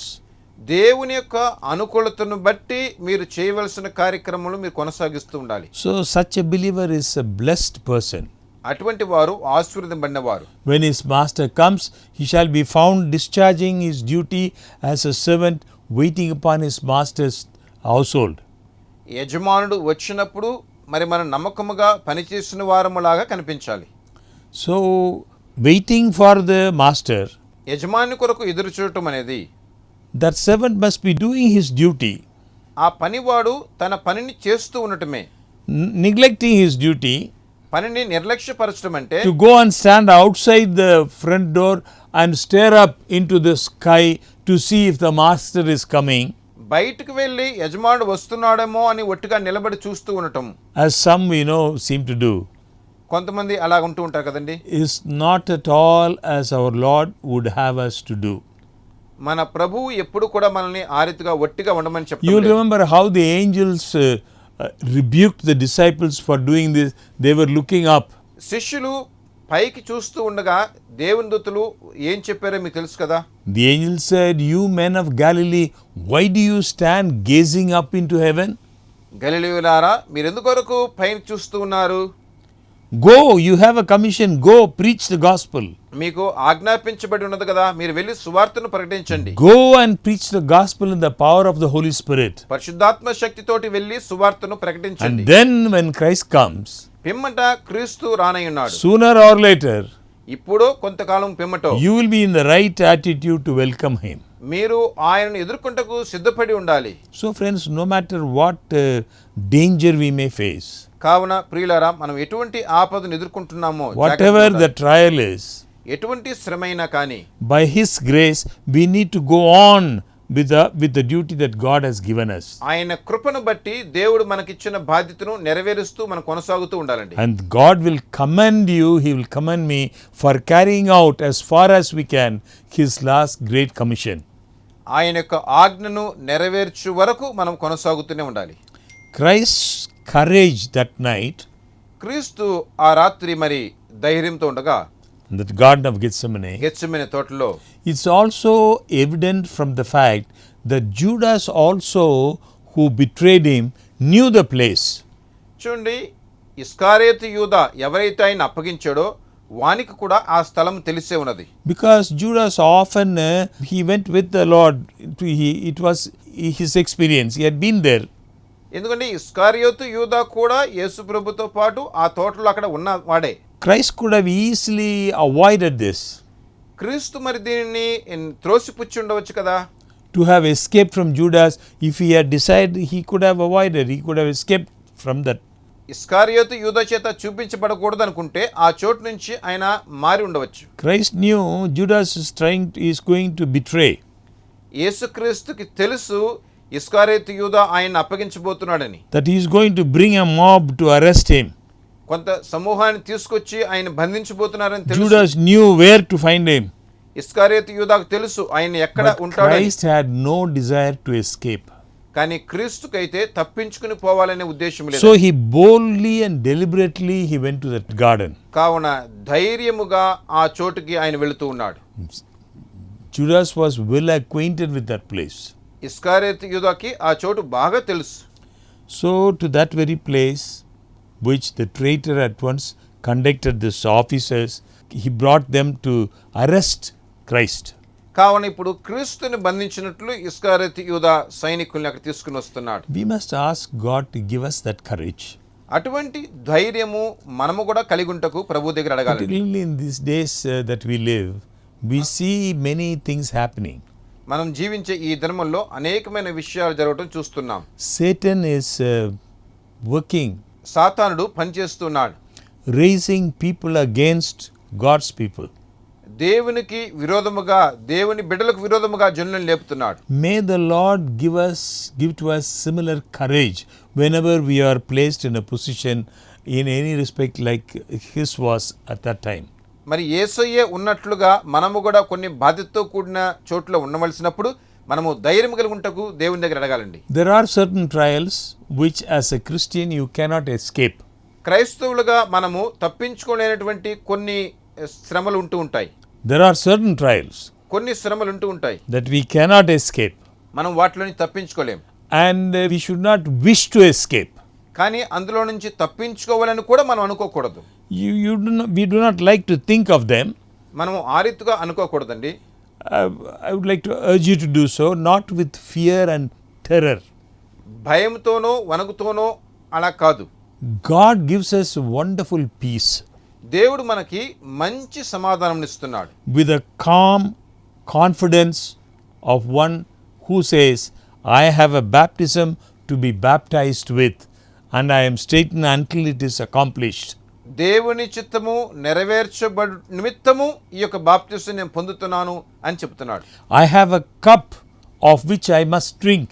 దేవుని యొక్క అనుకూలతను బట్టి మీరు చేయవలసిన కార్యక్రమాలు మీరు కొనసాగిస్తూ ఉండాలి. So such a believer is a blessed person. అటువంటి వారు ఆశీర్వదింపబడినవారు. When his master comes, he shall be found discharging his duty as a servant waiting upon his master's household. యజమానుడు వచ్చినప్పుడు మరి మనం నమ్మకముగా పనిచేసిన వారములాగా కనిపించాలి. So waiting for the master, యజమాని కొరకు ఎదురు చూడటం అనేది, that servant must be doing his duty. ఆ పనివాడు తన పనిని చేస్తూ ఉండటమే. Neglecting his duty, పనిని నిర్లక్ష్యపరచడం అంటే to go and stand outside the front door and stare up into the sky to see if the master is coming, బయటకు వెళ్ళి యజమానుడు వస్తున్నాడేమో అని ఒట్టిగా నిలబడి చూస్తూ ఉండటం, as some we know seem to do, కొంతమంది అలా ఉంటూ ఉంటారు కదండి, is not at all as our Lord would have us to do. మన ప్రభువు ఎప్పుడు కూడా మనల్ని ఆ రీతిగా ఒట్టిగా ఉండమని You will చెప్తారు. remember how the angels rebuked the disciples for doing this. They were looking up. శిష్యులు పైకి చూస్తూ ఉండగా దేవుని దూతలు ఏం చెప్పారో మీకు తెలుసు కదా. The angel said, "You men of Galilee, why do you stand gazing up into heaven? గలిలయులారా మీరు ఎందుకొరకు పైన చూస్తూ ఉన్నారు? Go, you have a commission, go preach the gospel. మీకు ఆజ్ఞాపించబడి ఉన్నది కదా, మీరు వెళ్ళి సువార్తను ప్రకటించండి. Go and preach the gospel in the power of the Holy Spirit." పరిశుద్ధాత్మ శక్తితోటి వెళ్ళి సువార్తను And ప్రకటించండి. then when Christ comes, పిమ్మట క్రీస్తు రానయ్యున్నాడు. sooner or later, ఇప్పుడు కొంతకాలం పిమ్మటో you will be in the right attitude to welcome him. మీరు ఆయనను ఎదుర్కొంటకు సిద్ధపడి ఉండాలి. So friends, no matter what danger we may face, కావున ప్రియులారా మనం ఎటువంటి ఆపదను ఎదుర్కొంటున్నామో, whatever the trial is, ఎటువంటి శ్రమైనా కానీ by his grace we need to go on with the duty that God has given us. ఆయన కృపను బట్టి దేవుడు మనకిచ్చిన బాధ్యతను నెరవేరుస్తూ మనం కొనసాగుతూ ఉండాలండి. And God will commend you, he will commend me for carrying out as far as we can his last great commission. ఆయన యొక్క ఆజ్ఞను నెరవేర్చు వరకు మనం కొనసాగుతూనే ఉండాలి. Christ's courage that night, క్రీస్తు ఆ రాత్రి మరి ధైర్యంతో ఉండగా in the Garden of Gethsemane, Gethsemane తోటలో, it's also evident from the fact that Judas also, who betrayed him, knew the place. చూడండి, ఇస్కారియోతు యూదా ఎవరైతే ఆయన అప్పగించాడో వానికి కూడా ఆ స్థలం తెలిసే ఉన్నది. Because Judas often he went with the Lord, it was his experience, he had been there. ఎందుకంటే ఇస్కారియోతు యూదా కూడా యేసు ప్రభుతో పాటు ఆ తోటలో అక్కడ ఉన్నవాడే. Christ could have easily avoided this, క్రీస్తు మరి దీనిని త్రోసిపుచ్చి ఉండవచ్చు కదా. to have escaped from Judas. If he had decided, he could have avoided, he could have escaped from that. ఇస్కారియోతు యూదా చేత చూపించబడకూడదు అనుకుంటే ఆ చోటు నుంచి ఆయన మారి ఉండవచ్చు. Christ knew Judas is going to betray. యేసుక్రీస్తుకి తెలుసు ఇస్కారియోతు యూదా ఆయన అప్పగించబోతున్నాడని. That he is going to bring a mob to arrest him. కొంత సమూహాన్ని తీసుకొచ్చి ఆయన బంధించబోతున్నారని తెలుసు. Judas knew where to find him. ఇస్కారియోతు యూదాకు తెలుసు ఆయన ఎక్కడ But ఉంటాడని. Christ had no desire to escape. కానీ క్రీస్తుకైతే తప్పించుకుని పోవాలనే ఉద్దేశం లేదు. So he boldly and deliberately he went to that garden. కావున ధైర్యముగా ఆ చోటుకి ఆయన వెళుతూ ఉన్నాడు. Judas was well acquainted with that place. ఇస్కారియోతు యూదాకి ఆ చోటు బాగా తెలుసు. So to that very place, which the traitor at once conducted these officers, he brought them to arrest Christ. కావున ఇప్పుడు క్రీస్తుని బంధించినట్లు ఇస్కారియోతు యూదా సైనికుల్ని అక్కడ తీసుకుని వస్తున్నాడు. We must ask God to give us that courage. అటువంటి ధైర్యము మనము కూడా కలిగి ఉంటకు ప్రభు దగ్గర అడగాలి. Particularly in these days that we live, we see many things happening. మనం జీవించే ఈ దినముల్లో అనేకమైన విషయాలు జరగడం చూస్తున్నాం. Satan is working, సాతానుడు పనిచేస్తున్నాడు. raising people against God's people. దేవునికి విరోధముగా, దేవుని బిడ్డలకు విరోధముగా జనులను లేపుతున్నాడు. May the Lord give to us similar courage whenever we are placed in a position in any respect like his was at that time. మరి యేసయ్యే ఉన్నట్లుగా మనము కూడా కొన్ని బాధ్యతతో కూడిన చోట్ల ఉండవలసినప్పుడు మనము ధైర్యం కలిగి ఉంటకు దేవుని దగ్గర అడగాలండి. There are certain trials which as a Christian you cannot escape. క్రైస్తవులుగా మనము తప్పించుకోలేనటువంటి కొన్ని శ్రమలు ఉంటూ ఉంటాయి. There are certain trials కొన్ని శ్రమలు ఉంటూ ఉంటాయి. that we cannot escape. మనం వాటిలో నుంచి తప్పించుకోలేం. And we should not wish to escape. కానీ అందులో నుంచి తప్పించుకోవాలని కూడా మనం అనుకోకూడదు. We do not like to think of them. మనము ఆ రీతిగా అనుకోకూడదండి. I would like to urge you to do so, not with fear and terror. భయంతోనో వణుకుతోనో అలా కాదు. God gives us wonderful peace. దేవుడు మనకి మంచి సమాధానం ఇస్తున్నాడు. With a calm confidence of one who says, I have a baptism to be baptized with, and I am straitened until it is accomplished. దేవుని చిత్తము నెరవేర్చబడు నిమిత్తము ఈ యొక్క బాప్తిసం నేను పొందుతున్నాను అని చెప్తున్నాడు. I have a cup of which I must drink.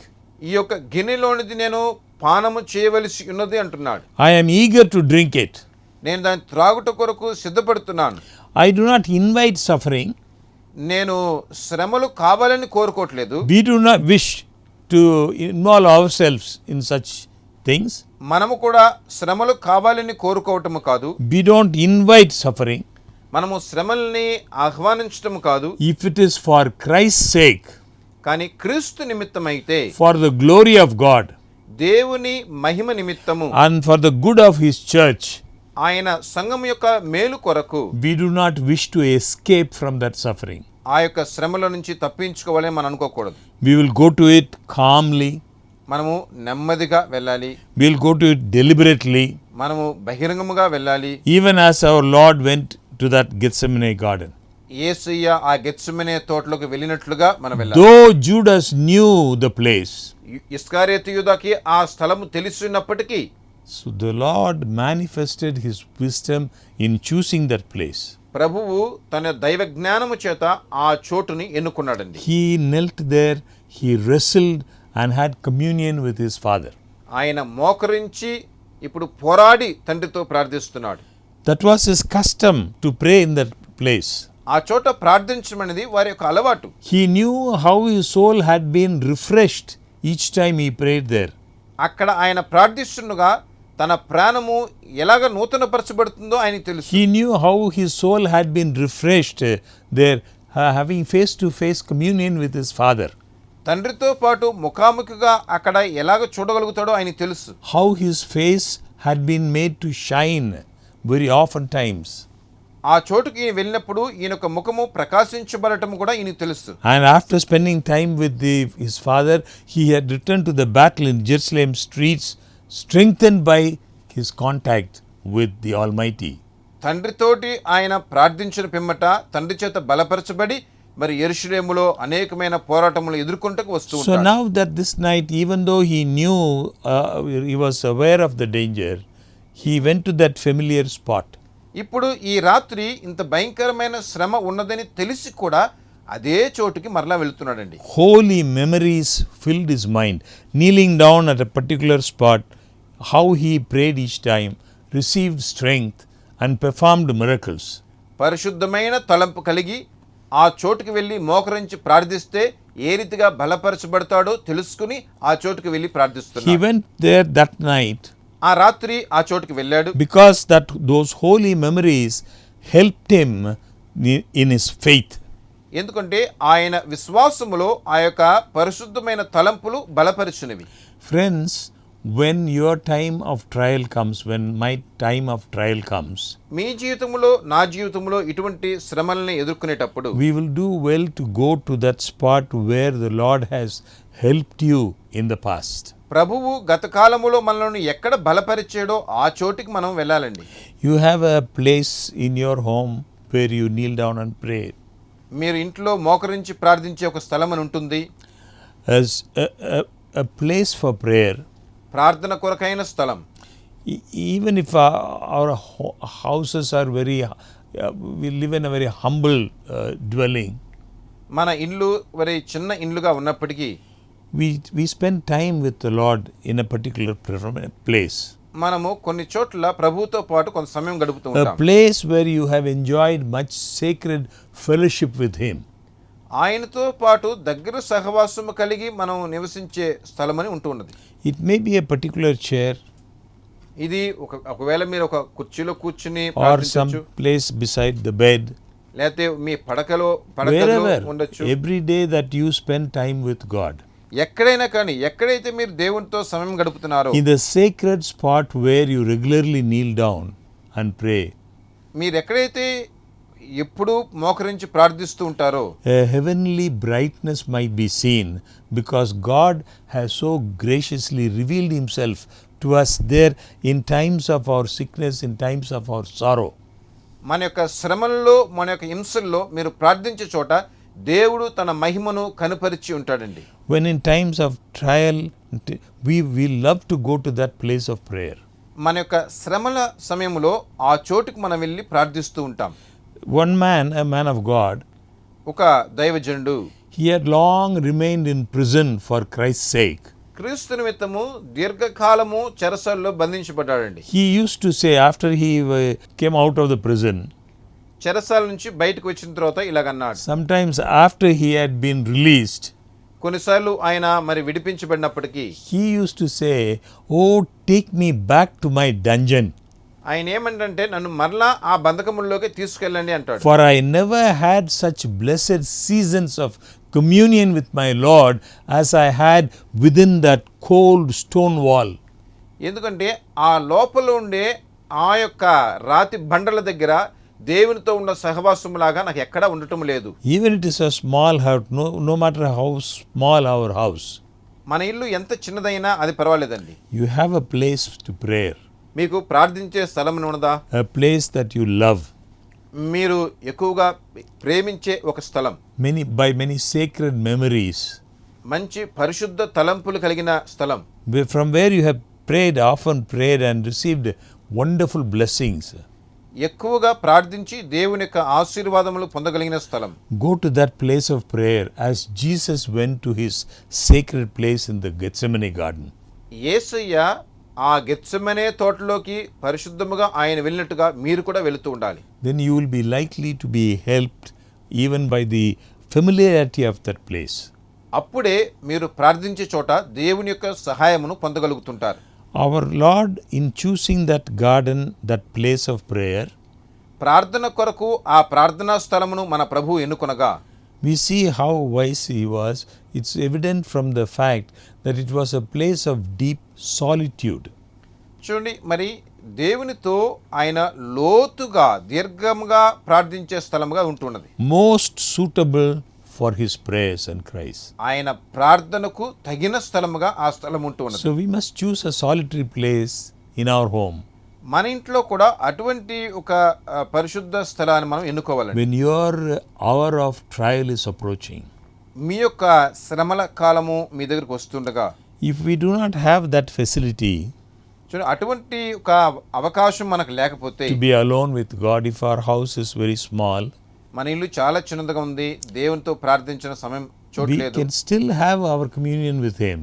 ఈ యొక్క గిన్నెలోనిది నేను పానము చేయవలసి ఉన్నది అంటున్నాడు. I am eager to drink it. నేను దాన్ని త్రాగుట కొరకు సిద్ధపడుతున్నాను. I do not invite suffering. నేను శ్రమలు కావాలని కోరుకోవట్లేదు. We do not wish to involve ourselves in such things. మనము కూడా శ్రమలు కావాలని కోరుకోవటము కాదు. We don't invite suffering. మనము శ్రమల్ని ఆహ్వానించటము కాదు. If it is for Christ's sake, కానీ క్రీస్తు నిమిత్తమైతే, for the glory of God, దేవుని మహిమ నిమిత్తము, and for the good of his church, ఆయన సంఘం యొక్క మేలు కొరకు, we do not wish to escape from that suffering. ఆ యొక్క శ్రమల నుంచి తప్పించుకోవాలని మనం అనుకోకూడదు. We will go to it calmly. మనము నెమ్మదిగా వెళ్ళాలి. We will go to it deliberately. మనము బహిరంగముగా వెళ్ళాలి. Even as our Lord went to that Gethsemane garden. యేసయ్య ఆ గెత్సెమనే తోటలోకి వెళ్ళినట్లుగా మనం వెళ్ళాలి. Though Judas knew the place, ఇస్కారియోతు యూదాకి ఆ స్థలము తెలిసినప్పటికీ, so the Lord manifested his wisdom in choosing that place. ప్రభువు తన దైవ జ్ఞానము చేత ఆ చోటుని ఎన్నుకున్నాడండి. He knelt there, he wrestled and had communion with his father. ఆయన మోకరించి ఇప్పుడు పోరాడి తండ్రితో ప్రార్థిస్తున్నాడు. That was his custom to pray in that place. ఆ చోట ప్రార్థించడం అనేది వారి యొక్క అలవాటు. He knew how his soul had been refreshed each time he prayed there. అక్కడ ఆయన ప్రార్థిస్తుండగా తన ప్రాణము ఎలాగ నూతనపరచబడుతుందో ఆయనకు తెలుసు. He knew how his soul had been refreshed there, having face-to-face communion with his father. తండ్రితో పాటు ముఖాముఖిగా అక్కడ ఎలాగ చూడగలుగుతాడో ఆయనకు తెలుసు. How his face had been made to shine very often times. ఆ చోటుకి ఈయన వెళ్ళినప్పుడు ఈయన యొక్క ముఖము ప్రకాశించబడటం కూడా ఈయనకు తెలుసు. And after spending time with his father, he had returned to the battle in Jerusalem streets, strengthened by his contact with the Almighty. తండ్రితోటి ఆయన ప్రార్థించిన పిమ్మట తండ్రి చేత బలపరచబడి మరి యెరూషలేములో అనేకమైన పోరాటములు ఎదుర్కొంటకు వస్తూ So ఉంటాడు. now that this night, even though he knew, he was aware of the danger, he went to that familiar spot. ఇప్పుడు ఈ రాత్రి ఇంత భయంకరమైన శ్రమ ఉన్నదని తెలిసి కూడా అదే చోటుకి మరలా వెళుతున్నాడండి. Holy memories filled his mind. Kneeling down at a particular spot, how he prayed each time, received strength and performed miracles. పరిశుద్ధమైన తలంపు కలిగి ఆ చోటుకి వెళ్ళి మోకరించి ప్రార్థిస్తే ఏ రీతిగా బలపరచబడతాడో తెలుసుకుని ఆ చోటుకి వెళ్ళి He ప్రార్థిస్తున్నాడు. went there that night ఆ రాత్రి ఆ చోటుకి వెళ్ళాడు. because those holy memories helped him in his faith. ఎందుకంటే ఆయన విశ్వాసములో ఆ యొక్క పరిశుద్ధమైన తలంపులు బలపరిచినవి. Friends, when your time of trial comes, when my time of trial comes, మీ జీవితంలో నా జీవితంలో ఇటువంటి శ్రమల్ని ఎదుర్కొనేటప్పుడు we will do well to go to that spot where the Lord has helped you in the past. ప్రభువు గత కాలములో మనల్ని ఎక్కడ బలపరిచాడో ఆ చోటికి మనం వెళ్ళాలండి. You have a place in your home where you kneel down and pray. మీరు ఇంట్లో మోకరించి ప్రార్థించే ఒక స్థలం అని ఉంటుంది. As a place for prayer. ప్రార్థన కొరకైన స్థలం. Even if our houses are very, we live in a very humble dwelling. మన ఇల్లు very చిన్న ఇల్లుగా ఉన్నప్పటికీ we spend time with the Lord in a particular place. మనము కొన్ని చోట్ల ప్రభువుతో పాటు కొంత సమయం గడుపుతూ ఉంటాం. A place where you have enjoyed much sacred fellowship with Him. ఆయనతో పాటు దగ్గర సహవాసము కలిగి మనం నివసించే స్థలం అని ఉంటున్నది. It may be a particular chair. ఇది ఒకవేళ మీరు ఒక కుర్చీలో కూర్చుని Or ప్రార్థించొచ్చు. some place beside the bed. లేకపోతే మీ పడకలో Wherever, ఉండొచ్చు. every day that you spend time with God. ఎక్కడైనా కానీ ఎక్కడైతే మీరు దేవునితో సమయం గడుపుతున్నారో In the sacred spot where you regularly kneel down and pray. మీరు ఎక్కడైతే ఎప్పుడు మోకరించి ప్రార్థిస్తూ ఉంటారో A heavenly brightness might be seen because God has so graciously revealed Himself to us there in times of our sickness, in times of our sorrow. మన యొక్క శ్రమల్లో మన యొక్క హింసల్లో మీరు ప్రార్థించే చోట దేవుడు తన మహిమను కనుపరిచి ఉంటాడండి. When in times of trial, we love to go to that place of prayer. మన యొక్క శ్రమల సమయంలో ఆ చోటుకు మనం వెళ్ళి ప్రార్థిస్తూ ఉంటాం. One man, a man of God, ఒక దైవజనుడు he had long remained in prison for Christ's sake. క్రీస్తు నిమిత్తము దీర్ఘకాలము చెరసాలలో బంధించబడ్డాడండి. He used to say after he came out of the prison, చెరసాల నుంచి బయటకు వచ్చిన తర్వాత ఇలాగన్నాడు. sometimes after he had been released, కొన్నిసార్లు ఆయన మరి విడిపించబడినప్పటికీ he used to say, "Oh, take me back to my dungeon, ఆయన ఏమంటే నన్ను మరలా ఆ బంధకముల్లోకి తీసుకెళ్ళండి అంటాడు. for I never had such blessed seasons of communion with my Lord as I had within that cold stone wall." ఎందుకంటే ఆ లోపల ఉండే ఆ యొక్క రాతి బండల దగ్గర దేవునితో ఉన్న సహవాసములాగా నాకు ఎక్కడా ఉండటం లేదు. Even it is a small house, no matter how small our house, మన ఇల్లు ఎంత చిన్నదైనా అది పర్వాలేదండి. you have a place to pray, మీకు ప్రార్థించే స్థలం ఉన్నదా? a place that you love, మీరు ఎక్కువగా ప్రేమించే ఒక స్థలం, by many sacred memories, మంచి పరిశుద్ధ తలంపులు కలిగిన స్థలం, from where you have often prayed and received wonderful blessings. ఎక్కువగా ప్రార్థించి దేవుని యొక్క ఆశీర్వాదములు పొందగలిగిన స్థలం. Go to that place of prayer as Jesus went to his sacred place in the Gethsemane garden. యేసయ్య ఆ గెత్సెమనే తోటలోకి పరిశుద్ధముగా ఆయన వెళ్ళినట్టుగా మీరు కూడా వెళుతూ ఉండాలి. Then you will be likely to be helped even by the familiarity of that place. అప్పుడే మీరు ప్రార్థించే చోట దేవుని యొక్క సహాయమును పొందగలుగుతుంటారు. Our Lord, in choosing that garden, that place of prayer, ప్రార్థన కొరకు ఆ ప్రార్థనా స్థలమును మన ప్రభువు ఎన్నుకొనగా we see how wise he was. It's evident from the fact that it was a place of deep solitude. చూడండి, మరి దేవునితో ఆయన లోతుగా దీర్ఘంగా ప్రార్థించే స్థలముగా ఉంటున్నది. Most suitable for his prayers and cries. ఆయన ప్రార్థనకు తగిన స్థలముగా ఆ స్థలం ఉంటున్నది. So we must choose a solitary place in our home. మన ఇంట్లో కూడా అటువంటి ఒక పరిశుద్ధ స్థలాన్ని మనం ఎన్నుకోవాలండి. When your hour of trial is approaching, మీ యొక్క శ్రమల కాలము మీ దగ్గరికి వస్తుండగా, if we do not have that facility చూడండి, అటువంటి ఒక అవకాశం మనకు లేకపోతే, to be alone with God, if our house is very small, మన ఇల్లు చాలా చిన్నదిగా ఉంది, దేవునితో ప్రార్థించిన సమయం we చూడలేదు, can still have our communion with him.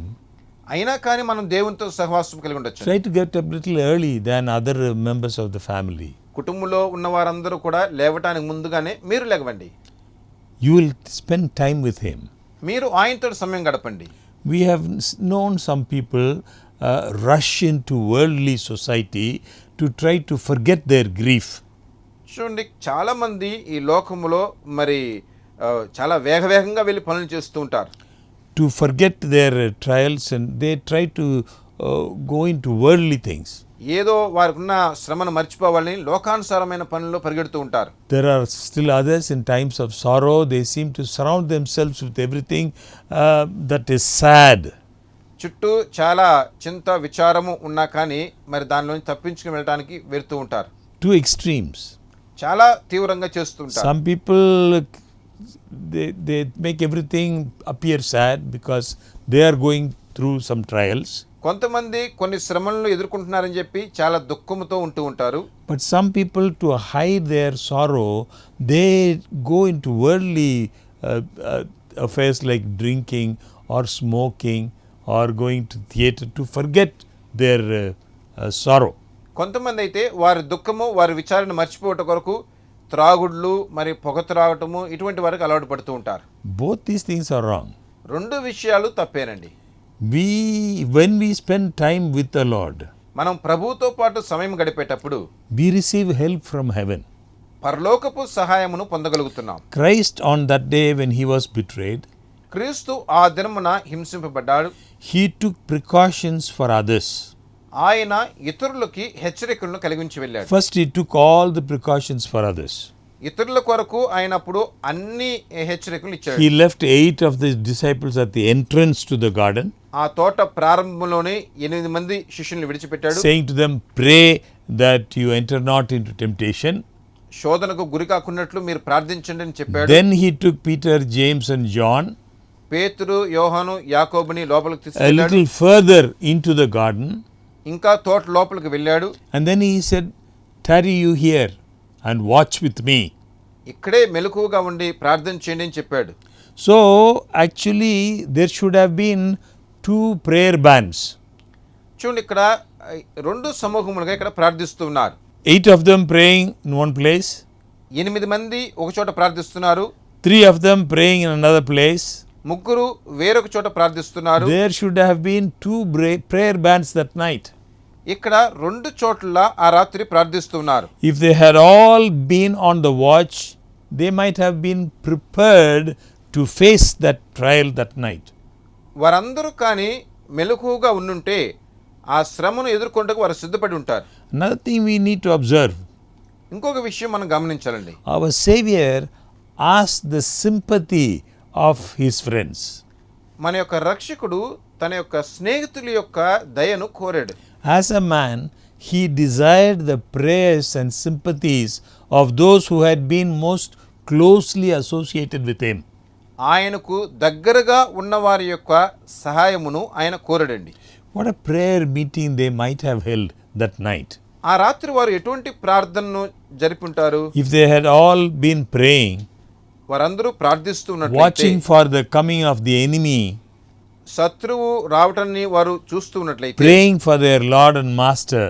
అయినా కానీ మనం దేవునితో సహవాసం కలిగి ఉండొచ్చు. Try to get up a little early than other members of the family. కుటుంబంలో ఉన్న వారందరూ కూడా లేవటానికి ముందుగానే మీరు లేవండి. You will spend time with him. మీరు ఆయనతో సమయం గడపండి. We have known some people rush into worldly society to try to forget their grief. చూడండి, చాలామంది ఈ లోకములో మరి చాలా వేగవేగంగా వెళ్ళి పనులు చేస్తూ ఉంటారు. To forget their trials and they try to go into worldly things. ఏదో వారికి ఉన్న శ్రమను మర్చిపోవాలని లోకానుసారమైన పనుల్లో పరిగెడుతూ ఉంటారు. There are still others in times of sorrow. They seem to surround themselves with everything that is sad. చుట్టూ చాలా చింత విచారము ఉన్నా కానీ మరి దానిలోంచి తప్పించుకుని వెళ్ళడానికి వెళ్తూ ఉంటారు. Two extremes. చాలా తీవ్రంగా చేస్తుంటారు. Some people, they make everything appear sad because they are going through some trials. కొంతమంది కొన్ని శ్రమలను ఎదుర్కొంటున్నారని చెప్పి చాలా దుఃఖముతో ఉంటూ ఉంటారు. But some people, to hide their sorrow, they go into worldly affairs like drinking or smoking or going to theatre to forget their sorrow. కొంతమంది అయితే వారి దుఃఖము వారి విచారణ మర్చిపోవటం కొరకు త్రాగుడ్లు మరి పొగ త్రాగటము ఇటువంటి వారికి అలవాటు పడుతూ ఉంటారు. Both these things are wrong. రెండు విషయాలు తప్పేనండి. When we spend time with the Lord, మనం ప్రభువుతో పాటు సమయం గడిపేటప్పుడు we receive help from heaven. పరలోకపు సహాయమును పొందగలుగుతున్నాం. Christ, on that day when he was betrayed, క్రీస్తు ఆ దినమున హింసింపబడ్డాడు. he took precautions for others. ఆయన ఇతరులకి హెచ్చరికలను కలిగించి వెళ్ళాడు. First, he took all the precautions for others. ఇతరుల కొరకు ఆయన అప్పుడు అన్ని హెచ్చరికలు ఇచ్చాడు. He left 8 of the disciples at the entrance to the garden, ఆ తోట ప్రారంభంలోనే 8 మంది శిష్యుల్ని విడిచిపెట్టాడు. saying to them, pray that you enter not into temptation. శోధనకు గురి కాకున్నట్లు మీరు ప్రార్థించండి అని చెప్పాడు. Then he took Peter, James and John పేతురు, యోహాను, యాకోబుని లోపలికి a తీసుకెళ్ళాడు. little further into the garden, ఇంకా తోట లోపలికి వెళ్ళాడు. and then he said, tarry you here and watch with me. ఇక్కడే మెలకువగా ఉండి ప్రార్థన చేయండి అని చెప్పాడు. So actually there should have been 2 prayer bands. చూడండి, ఇక్కడ 2 సమూహములుగా ఇక్కడ ప్రార్థిస్తున్నారు. 8 of them praying in one place, 8 మంది ఒక చోట ప్రార్థిస్తున్నారు. 3 of them praying in another place. 3 వేరొక చోట ప్రార్థిస్తున్నారు. There should have been 2 prayer bands that night. ఇక్కడ 2 చోట్ల ఆ రాత్రి ప్రార్థిస్తున్నారు. If they had all been on the watch, they might have been prepared to face that trial that night. వారందరూ కానీ మెలకువగా ఉండుంటే ఆ శ్రమను ఎదుర్కొంటకు వారు సిద్ధపడి ఉంటారు. Another thing we need to observe, ఇంకొక విషయం మనం గమనించాలండి. our Savior asked the sympathy of his friends. మన యొక్క రక్షకుడు తన యొక్క స్నేహితుల యొక్క దయను కోరాడు. As a man, he desired the prayers and sympathies of those who had been most closely associated with him. ఆయనకు దగ్గరగా ఉన్నవారి యొక్క సహాయమును ఆయన కోరాడండి. What a prayer meeting they might have held that night. ఆ రాత్రి వారు ఎటువంటి ప్రార్థనను జరిపుంటారు? If they had all been praying, వారందరూ ప్రార్థిస్తున్నట్లయితే, watching for the coming of the enemy, శత్రువు రావటాన్ని వారు చూస్తున్నట్లయితే, praying for their Lord and Master,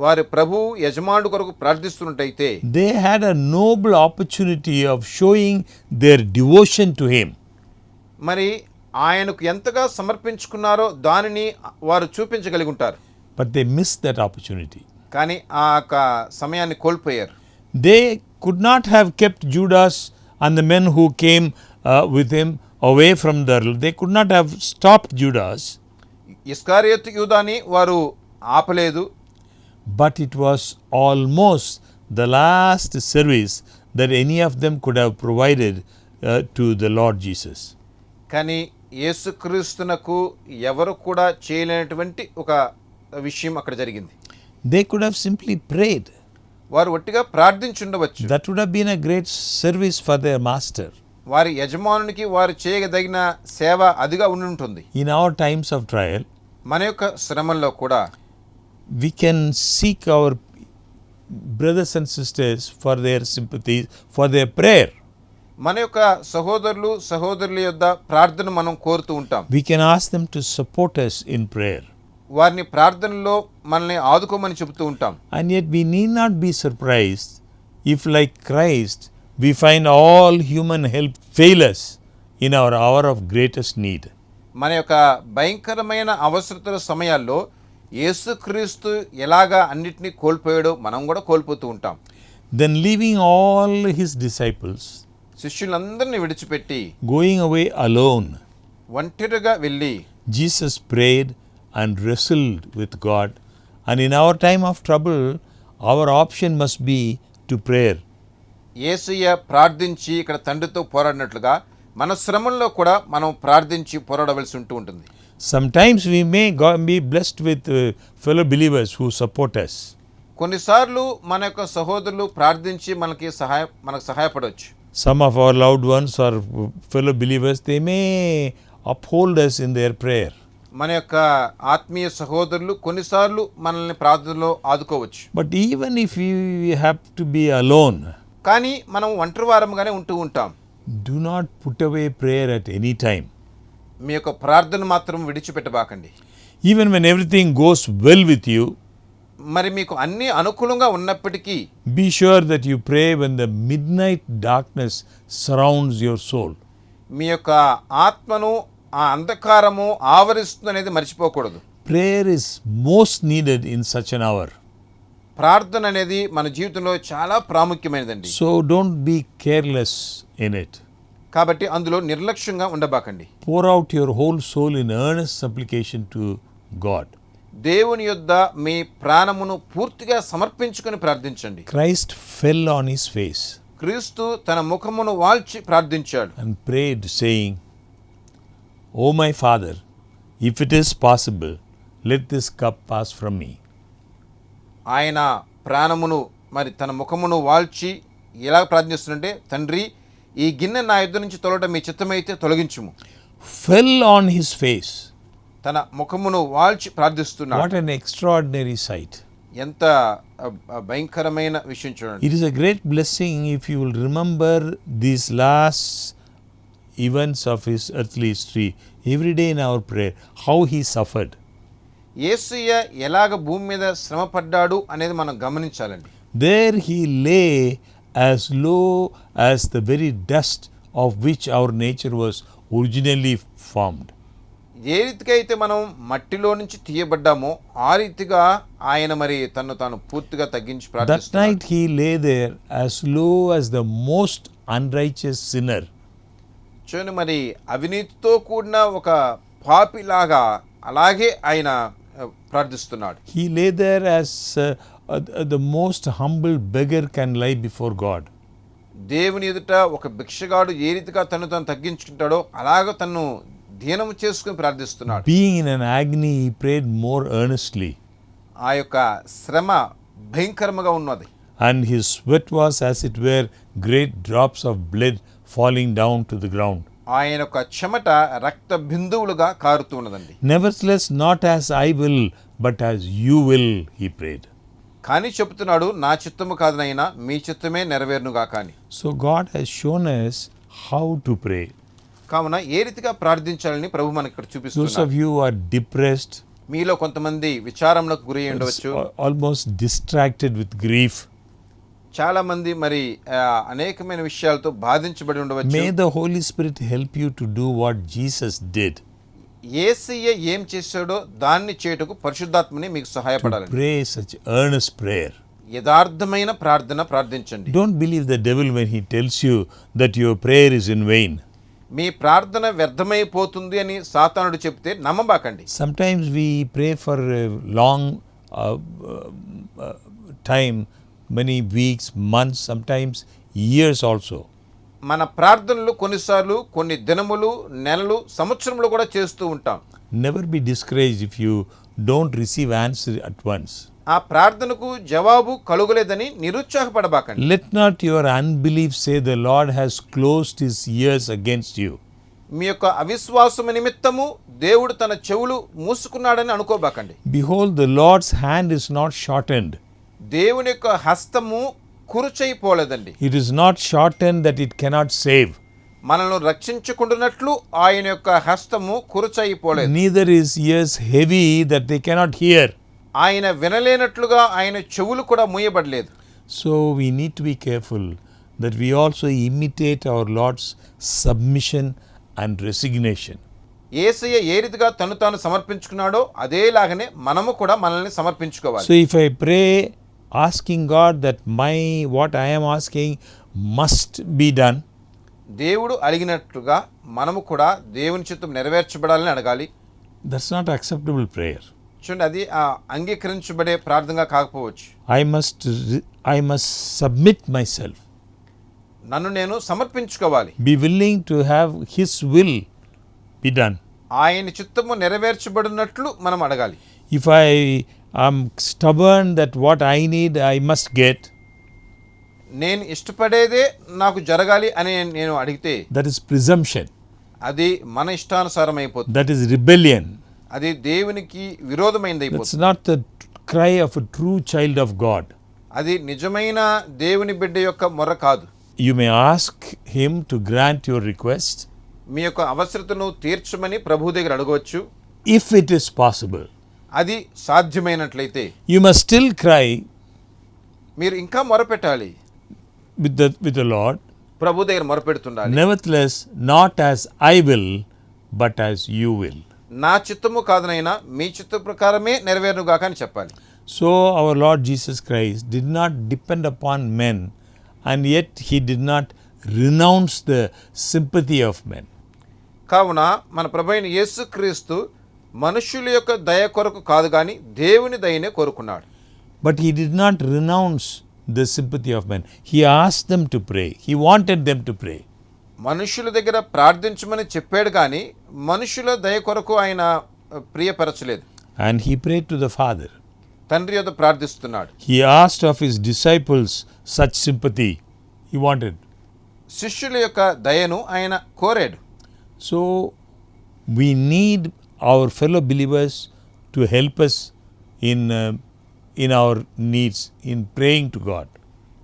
వారి ప్రభు యజమానుడు కొరకు ప్రార్థిస్తున్నట్లయితే, they had a noble opportunity of showing their devotion to him. మరి ఆయనకు ఎంతగా సమర్పించుకున్నారో దానిని వారు చూపించగలిగి ఉంటారు. But they missed that opportunity. కానీ ఆ యొక్క సమయాన్ని కోల్పోయారు. They could not have kept Judas and the men who came with him away from the, they could not have stopped Judas. ఇస్కారియోతు యూదాని వారు ఆపలేదు. But it was almost the last service that any of them could have provided to the Lord Jesus. కానీ యేసుక్రీస్తునకు ఎవరు కూడా చేయలేనటువంటి ఒక విషయం అక్కడ జరిగింది. They could have simply prayed. వారు ఒట్టిగా ప్రార్థించుండవచ్చు. That would have been a great service for their master. వారి యజమానునికి వారు చేయదగిన సేవ అదిగా ఉండుంటుంది. In our times of trial, మన యొక్క శ్రమల్లో కూడా we can seek our brothers and sisters for their sympathies, for their prayer. మన యొక్క సహోదరులు సహోదరుల యొద్ద ప్రార్థన మనం కోరుతూ ఉంటాం. We can ask them to support us in prayer. వారిని ప్రార్థనలో మనల్ని ఆదుకోమని చెబుతూ ఉంటాం. And yet we need not be surprised if, like Christ, we find all human help fail us in our hour of greatest need. మన యొక్క భయంకరమైన అవసరతల సమయాల్లో యేసుక్రీస్తు ఎలాగా అన్నిటినీ కోల్పోయాడో మనం కూడా కోల్పోతూ ఉంటాం. Then leaving all his disciples, శిష్యులందరినీ విడిచిపెట్టి going away alone, ఒంటరిగా వెళ్ళి Jesus prayed and wrestled with God. And in our time of trouble, our option must be to prayer. యేసయ్య ప్రార్థించి ఇక్కడ తండ్రితో పోరాడినట్లుగా మన శ్రమల్లో కూడా మనం ప్రార్థించి పోరాడవలసి ఉంటుంది. Sometimes we may be blessed with fellow believers who support us. కొన్నిసార్లు మన యొక్క సహోదరులు ప్రార్థించి మనకు సహాయపడవచ్చు. Some of our loved ones or fellow believers, they may uphold us in their prayer. మన యొక్క ఆత్మీయ సహోదరులు కొన్నిసార్లు మనల్ని ప్రార్థనలో ఆదుకోవచ్చు. But even if we have to be alone, కానీ మనం ఒంటరివారంగానే ఉంటూ ఉంటాం. do not put away prayer at any time. మీ యొక్క ప్రార్థన మాత్రం విడిచిపెట్టబాకండి. Even when everything goes well with you, మరి మీకు అన్ని అనుకూలంగా ఉన్నప్పటికీ be sure that you pray when the midnight darkness surrounds your soul. మీ యొక్క ఆత్మను ఆ అంధకారము ఆవరిస్తుంది అనేది మర్చిపోకూడదు. Prayer is most needed in such an hour. ప్రార్థన అనేది మన జీవితంలో చాలా ప్రాముఖ్యమైనదండి. So don't be careless in it. కాబట్టి అందులో నిర్లక్ష్యంగా ఉండబాకండి. Pour out your whole soul in earnest supplication to God. దేవుని యొద్ద మీ ప్రాణమును పూర్తిగా సమర్పించుకొని ప్రార్థించండి. Christ fell on his face క్రీస్తు తన ముఖమును వాల్చి ప్రార్థించాడు. and prayed, saying, O my Father, if it is possible, let this cup pass from me. ఆయన ప్రాణమును మరి తన ముఖమును వాల్చి ఎలా ప్రార్థిస్తుంటే, తండ్రి ఈ గిన్నె నా యుద్ధ నుంచి తొలగడం మీ చిత్తమైతే తొలగించుము. Fell on his face. తన ముఖమును వాల్చి ప్రార్థిస్తున్నాడు. What an extraordinary sight. ఎంత భయంకరమైన విషయం చూడండి. It is a great blessing if you will remember these last events of his earthly history every day in our prayer, how he suffered. యేసయ్య ఎలాగ భూమి మీద శ్రమపడ్డాడు అనేది మనం గమనించాలండి. There he lay as low as the very dust of which our nature was originally formed. ఏ రీతిగా అయితే మనం మట్టిలో నుంచి తీయబడ్డామో ఆ రీతిగా ఆయన మరి తను తాను పూర్తిగా తగ్గించి That ప్రార్థిస్తున్నాడు. night he lay there as low as the most unrighteous sinner. చూడండి, మరి అవినీతితో కూడిన ఒక పాపిలాగా అలాగే ఆయన ప్రార్థిస్తున్నాడు. He lay there as the most humble beggar can lie before God. దేవుని ఎదుట ఒక భిక్షగాడు ఏ రీతిగా తను తాను తగ్గించుకుంటాడో అలాగ తను ధ్యానం చేసుకుని ప్రార్థిస్తున్నాడు. Being in an agony, he prayed more earnestly. ఆ యొక్క శ్రమ భయంకరముగా ఉన్నది. And his sweat was as it were great drops of blood falling down to the ground. ఆయన యొక్క చెమట రక్త బిందువులుగా కారుతూ ఉన్నదండి. Nevertheless, not as I will, but as you will, he prayed. కానీ చెప్తున్నాడు, నా చిత్తము కాదు నాయనా, మీ చిత్తమే నెరవేరునుగా కానీ. So God has shown us how to pray. కావున ఏ రీతిగా ప్రార్థించాలని ప్రభు మనకి ఇక్కడ Those చూపిస్తున్నారు. of you who are depressed, మీలో కొంతమంది విచారంలోకి గురి అయి ఉండవచ్చు. almost distracted with grief, చాలా మంది మరి అనేకమైన విషయాలతో బాధించబడి ఉండవచ్చు. may the Holy Spirit help you to do what Jesus did. యేసయ్య ఏం చేశాడో దాన్ని చేయుటకు పరిశుద్ధాత్మని మీకు To సహాయపడాలి. pray such earnest prayer. యథార్థమైన ప్రార్థన ప్రార్థించండి. Don't believe the devil when he tells you that your prayer is in vain. మీ ప్రార్థన వ్యర్థమైపోతుంది అని సాతానుడు చెప్తే నమ్మబాకండి. Sometimes we pray for a long time, many weeks, months, sometimes years also. మన ప్రార్థనలు కొన్నిసార్లు కొన్ని దినములు, నెలలు, సంవత్సరములు కూడా చేస్తూ ఉంటాం. Never be discouraged if you don't receive answer at once. ఆ ప్రార్థనకు జవాబు కలుగలేదని నిరుత్సాహపడబాకండి. Let not your unbelief say the Lord has closed his ears against you. మీ యొక్క అవిశ్వాసము నిమిత్తము దేవుడు తన చెవులు మూసుకున్నాడని అనుకోబాకండి. Behold, the Lord's hand is not shortened. దేవుని యొక్క హస్తము కురుచైపోలేదండి. It is not shortened that it cannot save. మనల్ని రక్షించుకుంటున్నట్లు ఆయన యొక్క హస్తము కురుచైపోలేదు. Neither his ears heavy that they cannot hear. ఆయన వినలేనట్లుగా ఆయన చెవులు కూడా మూయబడలేదు. So we need to be careful that we also imitate our Lord's submission and resignation. యేసయ్య ఏ రీతిగా తను తాను సమర్పించుకున్నాడో అదేలాగనే మనము కూడా మనల్ని సమర్పించుకోవాలి. So if I pray asking God that what I am asking must be done, దేవుడు అడిగినట్లుగా మనము కూడా దేవుని చిత్తం నెరవేర్చబడాలని అడగాలి. that's not acceptable prayer. చూడండి, అది అంగీకరించబడే ప్రార్థనగా కాకపోవచ్చు. I must submit myself. నన్ను నేను సమర్పించుకోవాలి. Be willing to have his will be done. ఆయన చిత్తము నెరవేర్చబడినట్లు మనం అడగాలి. If I am stubborn that what I need I must get, నేను ఇష్టపడేదే నాకు జరగాలి అని నేను అడిగితే that is presumption, అది మన ఇష్టానుసారం అయిపోతుంది. that is rebellion. అది దేవునికి విరోధమైనది That's అయిపోతుంది. not the cry of a true child of God. అది నిజమైన దేవుని బిడ్డ యొక్క మొర్ర కాదు. You may ask him to grant your request మీ యొక్క అవసరతను తీర్చమని ప్రభు దగ్గర అడగవచ్చు. if it is possible. అది సాధ్యమైనట్లయితే You must still cry మీరు ఇంకా మొరపెట్టాలి. with the Lord. ప్రభు దగ్గర మొరపెడుతుండాలి. Nevertheless, not as I will, but as you will. నా చిత్తము కాదనైనా మీ చిత్త ప్రకారమే నెరవేరునుగాక అని చెప్పాలి. So our Lord Jesus Christ did not depend upon men, and yet he did not renounce the sympathy of men. కావున మన ప్రభువైన యేసుక్రీస్తు మనుష్యుల యొక్క దయ కొరకు కాదు కానీ దేవుని దయనే కోరుకున్నాడు. But he did not renounce the sympathy of men. He asked them to pray. He wanted them to pray. మనుష్యుల దగ్గర ప్రార్థించమని చెప్పాడు కానీ మనుష్యుల దయ కొరకు ఆయన ప్రియపరచలేదు. And he prayed to the Father. తండ్రి యొద్ద ప్రార్థిస్తున్నాడు. He asked of his disciples such sympathy. He wanted. శిష్యుల యొక్క దయను ఆయన కోరాడు. So we need our fellow believers to help us in our needs, in praying to God.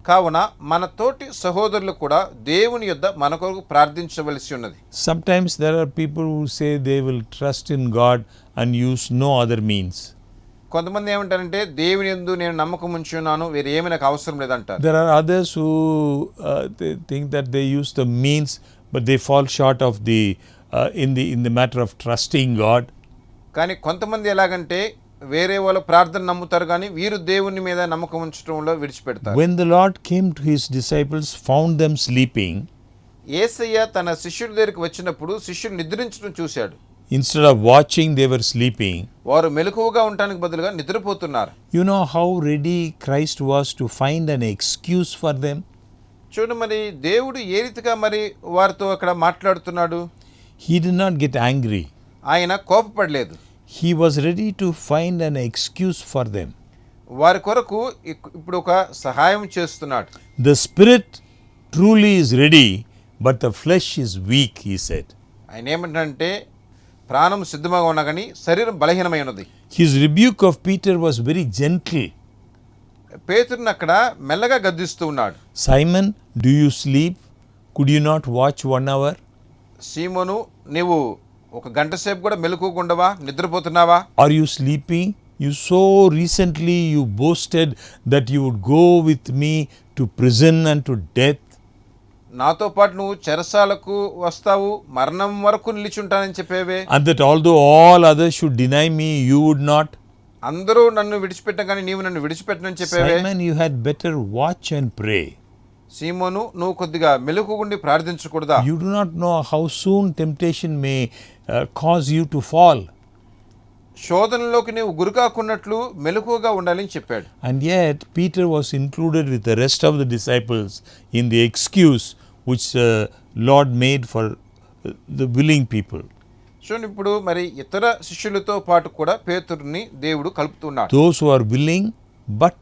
కావున మన తోటి సహోదరులు కూడా దేవుని యొద్ద మన కొరకు ప్రార్థించవలసి ఉన్నది. Sometimes there are people who say they will trust in God and use no other means. కొంతమంది ఏమంటారంటే దేవుని యందు నేను నమ్మకం ఉంచి ఉన్నాను, వేరే ఏమీ నాకు అవసరం లేదంటారు. There are others who they think that they use the means, but they fall short of in the matter of trusting God. కానీ కొంతమంది ఎలాగంటే వేరే వాళ్ళ ప్రార్థన నమ్ముతారు కానీ వీరు దేవుని మీద నమ్మకం ఉంచడంలో విడిచిపెడతారు. When the Lord came to his disciples, found them sleeping, యేసయ్య తన శిష్యుల దగ్గరికి వచ్చినప్పుడు శిష్యులు నిద్రించడం చూశాడు. instead of watching, they were sleeping. వారు మెలకువగా ఉండడానికి బదులుగా నిద్రపోతున్నారు. You know how ready Christ was to find an excuse for them? చూడు మరి దేవుడు ఏ రీతిగా మరి వారితో అక్కడ మాట్లాడుతున్నాడు. He did not get angry. ఆయన కోపపడలేదు. He was ready to find an excuse for them. వారి కొరకు ఇప్పుడు ఒక సహాయం చేస్తున్నాడు. The spirit truly is ready, but the flesh is weak, he said. ఆయన ఏమంటే ప్రాణం సిద్ధంగా ఉన్నా కానీ శరీరం బలహీనమై ఉన్నది. His rebuke of Peter was very gentle. పేతురుని అక్కడ మెల్లగా గద్దిస్తూ ఉన్నాడు. Simon, do you sleep? Could you not watch 1 hour? సీమోను, నీవు ఒక గంట సేపు కూడా మెలకువకుండవా, నిద్రపోతున్నావా? Are you sleeping? You so recently you boasted that you would go with me to prison and to death. నాతో పాటు నువ్వు చెరసాలకు వస్తావు, మరణం వరకు నిలిచుంటానని చెప్పేవే. And that although all others should deny me, you would not. అందరూ నన్ను విడిచిపెట్టం కానీ నీవు నన్ను విడిచిపెట్టనని చెప్పేవే. Simon, you had better watch and pray. సీమోను, నువ్వు కొద్దిగా మెలకుగుండి ప్రార్థించకూడదా? You do not know how soon temptation may cause you to fall. శోధనలోకి నీవు గురికాకున్నట్లు మెలకువగా ఉండాలని చెప్పాడు. And yet Peter was included with the rest of the disciples in the excuse which the Lord made for the willing people. చూడండి, ఇప్పుడు మరి ఇతర శిష్యులతో పాటు కూడా పేతురుని దేవుడు కలుపుతున్నాడు. Those who are willing but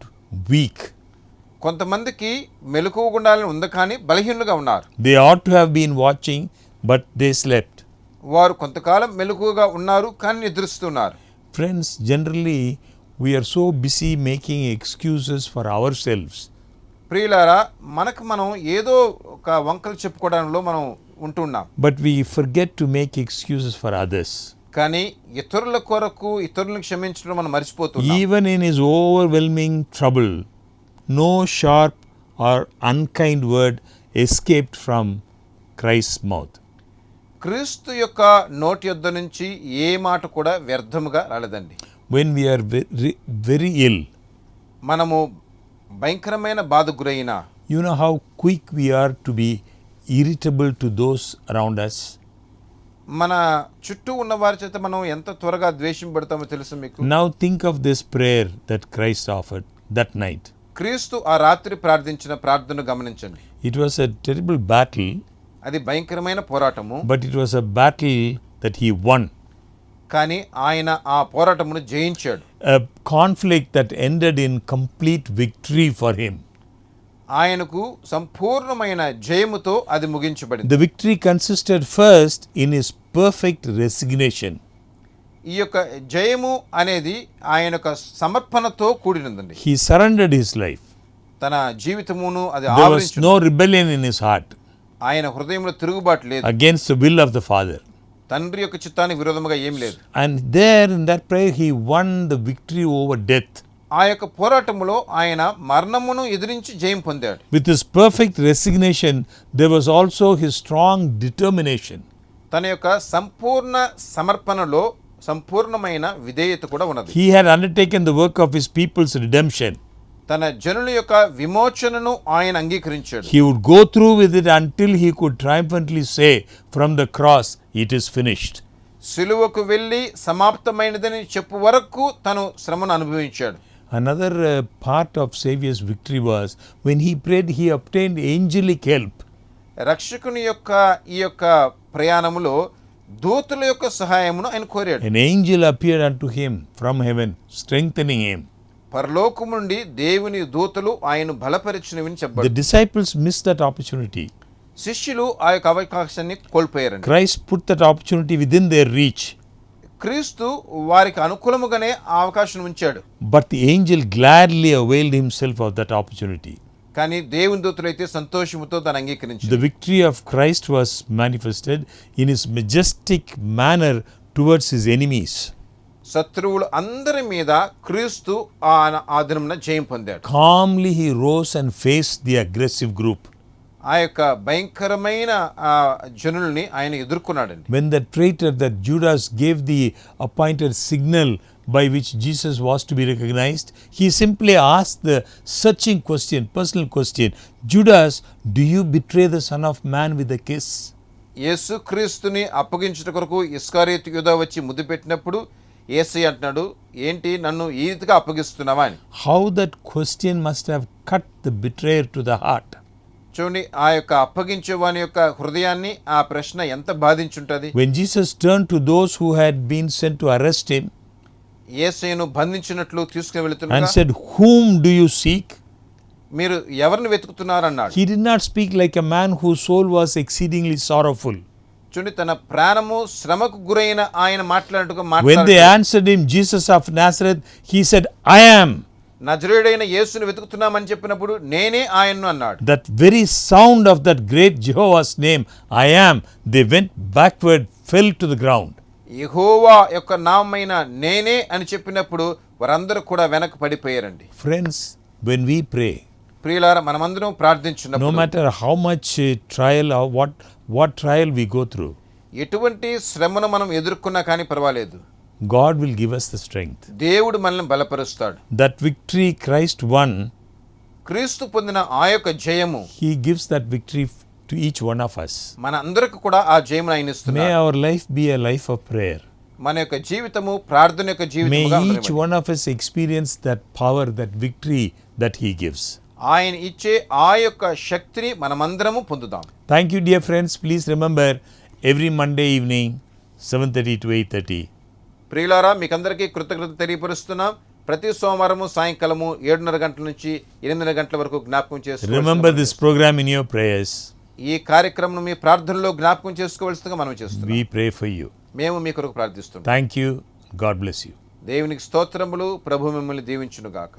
weak. కొంతమందికి మెలకువగా ఉండాలని ఉంది కానీ బలహీనులుగా ఉన్నారు. They ought to have been watching, but they slept. వారు కొంతకాలం మెలకువగా ఉన్నారు కానీ నిద్రిస్తున్నారు. Friends, generally we are so busy making excuses for ourselves. ప్రియులారా, మనకు మనం ఏదో ఒక వంకలు చెప్పుకోవడంలో మనం ఉంటున్నాం. But we forget to make excuses for others. కానీ ఇతరుల కొరకు ఇతరులను క్షమించడం మనం మర్చిపోతున్నాం. Even in his overwhelming trouble, no sharp or unkind word escaped from Christ's mouth. క్రీస్తు యొక్క నోటి యొద్ద నుంచి ఏ మాట కూడా వ్యర్థముగా రాలేదండి. When we are very ill, మనము భయంకరమైన బాధకు గురైనా, you know how quick we are to be irritable to those around us. మన చుట్టూ ఉన్న వారి చేత మనం ఎంత త్వరగా ద్వేషం పడతామో తెలుసు మీకు. Now think of this prayer that Christ offered that night. క్రీస్తు ఆ రాత్రి ప్రార్థించిన ప్రార్థన గమనించండి. It was a terrible battle, అది భయంకరమైన పోరాటము. but it was a battle that he won. కానీ ఆయన ఆ పోరాటమును జయించాడు. A conflict that ended in complete victory for him. ఆయనకు సంపూర్ణమైన జయముతో అది ముగించబడింది. The victory consisted first in his perfect resignation. ఈ యొక్క జయము అనేది ఆయన యొక్క సమర్పణతో కూడినదండి. He surrendered his life. తన జీవితమును అది There was ఆవరించింది. no rebellion in his heart ఆయన హృదయంలో తిరుగుబాటు లేదు. against the will of the Father. తండ్రి యొక్క చిత్తానికి విరోధముగా ఏం లేదు. And there in that prayer he won the victory over death. ఆ యొక్క పోరాటములో ఆయన మరణమును ఎదిరించి జయం పొందాడు. With his perfect resignation, there was also his strong determination. తన యొక్క సంపూర్ణ సమర్పణలో సంపూర్ణమైన విధేయత కూడా ఉన్నది. He had undertaken the work of his people's redemption. తన జనుల యొక్క విమోచనను ఆయన అంగీకరించాడు. He would go through with it until he could triumphantly say from the cross, "It is finished." సిలువకు వెళ్ళి సమాప్తమైనదని చెప్పు వరకు తను శ్రమను అనుభవించాడు. Another part of Savior's victory was when he prayed, he obtained angelic help. రక్షకుని యొక్క ఈ యొక్క ప్రయాణములో దూతల యొక్క సహాయమును ఆయన కోరాడు. An angel appeared unto him from heaven, strengthening him. పరలోకము నుండి దేవుని దూతలు ఆయన బలపరిచినవని The చెప్పాడు. disciples missed that opportunity. శిష్యులు ఆ యొక్క అవకాశాన్ని కోల్పోయారండి. Christ put that opportunity within their reach. క్రీస్తు వారికి అనుకూలముగానే ఆ అవకాశం ఉంచాడు. But the angel gladly availed himself of that opportunity. కానీ దేవుని దూతలు అయితే సంతోషముతో దాన్ని అంగీకరించారు. The victory of Christ was manifested in his majestic manner towards his enemies. శత్రువులు అందరి మీద క్రీస్తు ఆ దినమున జయం పొందాడు. Calmly he rose and faced the aggressive group. ఆ యొక్క భయంకరమైన జనుల్ని ఆయన ఎదుర్కొన్నాడండి. When that traitor, that Judas, gave the appointed signal by which Jesus was to be recognized, he simply asked the searching question, personal question, "Judas, do you betray the Son of Man with a kiss?" యేసు క్రీస్తుని అప్పగించుట కొరకు ఇస్కరియోతు యూదా వచ్చి ముద్దు పెట్టినప్పుడు యేసయ్య అంటున్నాడు, ఏంటి నన్ను ఈ రీతిగా అప్పగిస్తున్నావా అని. How that question must have cut the betrayer to the heart. చూడండి, ఆ యొక్క అప్పగించేవాని యొక్క హృదయాన్ని ఆ ప్రశ్న ఎంత బాధించుంటది. When Jesus turned to those who had been sent to arrest him యేసయ్యను బంధించినట్లు తీసుకుని and వెళుతున్నా said, "Whom do you seek?" మీరు ఎవరిని వెతుకుతున్నారన్నాడు. He did not speak like a man whose soul was exceedingly sorrowful. చూడండి, తన ప్రాణము శ్రమకు గురైన ఆయన మాట్లాడినట్టుగా When they మాట్లాడాడు. answered him, "Jesus of Nazareth," he said, "I am." నజరేయుడైన యేసుని వెతుకుతున్నామని చెప్పినప్పుడు నేనే ఆయన్ను అన్నాడు. That very sound of that great Jehovah's name, "I am," they went backward, fell to the ground. యెహోవా యొక్క నామమైన నేనే అని చెప్పినప్పుడు వారందరూ కూడా వెనక్కి పడిపోయారండి. Friends, when we pray, ప్రియులారా, మనమందరం no ప్రార్థించినప్పుడు matter how much trial or what trial we go through, ఎటువంటి శ్రమను మనం ఎదుర్కొన్నా కానీ పర్వాలేదు, God will give us the strength. దేవుడు మనల్ని బలపరుస్తాడు. That victory Christ won, క్రీస్తు పొందిన ఆ యొక్క జయము he gives that victory to each one of us. మన అందరికి కూడా ఆ జయమును ఆయన May ఇస్తున్నాడు. our life be a life of prayer. మన యొక్క జీవితము ప్రార్థన యొక్క May జీవితముగా each ఉండనివ్వండి. one of us experience that power, that victory that he gives. ఆయన ఇచ్చే ఆ యొక్క శక్తిని మనమందరము పొందుదాం. Thank you, dear friends. Please remember, every Monday evening, 7:30 to 8:30, ప్రియులారా, మీకందరికీ కృతజ్ఞత తెలియపరుస్తున్నాం. ప్రతి సోమవారము సాయంకాలము 7:30 గంటల నుంచి 8:30 గంటల వరకు జ్ఞాపకం remember చేసుకోవాలి. this program in your prayers. ఈ కార్యక్రమం మీ ప్రార్థనలో జ్ఞాపకం చేసుకోవాల్సిందిగా మనం చేస్తున్నాం. We pray for you. మేము మీ కొరకు ప్రార్థిస్తున్నాం. Thank you. God bless you. దేవునికి స్తోత్రములు. ప్రభు మిమ్మల్ని దీవించును గాక.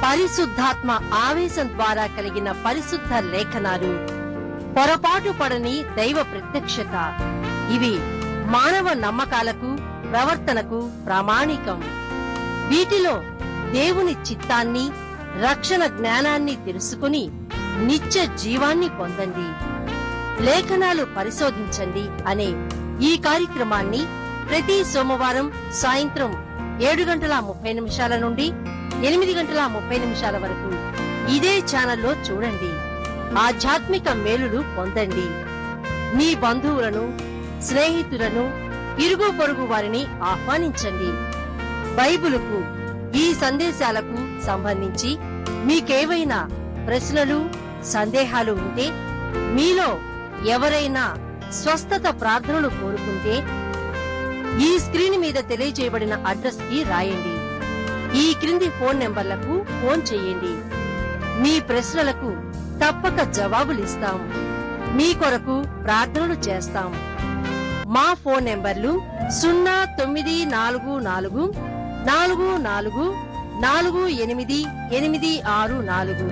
పరిశుద్ధాత్మ ఆవేశం ద్వారా కలిగిన పరిశుద్ధ లేఖనాలు, పొరపాటు పడని దైవ ప్రత్యక్షత, ఇవి మానవ నమ్మకాలకు ప్రవర్తనకు ప్రామాణికం. వీటిలో దేవుని చిత్తాన్ని, రక్షణ జ్ఞానాన్ని తెలుసుకుని నిత్య జీవాన్ని పొందండి. లేఖనాలు పరిశోధించండి అనే ఈ కార్యక్రమాన్ని ప్రతి సోమవారం సాయంత్రం 7:30 నుండి 8:30 వరకు ఇదే ఛానల్లో చూడండి. ఆధ్యాత్మిక మేలులు పొందండి. మీ బంధువులను, స్నేహితులను, ఇరుగు పొరుగు వారిని ఆహ్వానించండి. బైబిలుకు, ఈ సందేశాలకు సంబంధించి మీకేవైనా ప్రశ్నలు, సందేహాలు ఉంటే, మీలో ఎవరైనా స్వస్థత ప్రార్థనలు కోరుకుంటే ఈ స్క్రీన్ మీద తెలియజేయబడిన అడ్రస్ కి రాయండి. ఈ క్రింది ఫోన్ నెంబర్లకు ఫోన్ చేయండి. మీ ప్రశ్నలకు తప్పక జవాబులిస్తాం. మీ కొరకు ప్రార్థనలు చేస్తాం. మా ఫోన్ నెంబర్లు 0944 44 48 864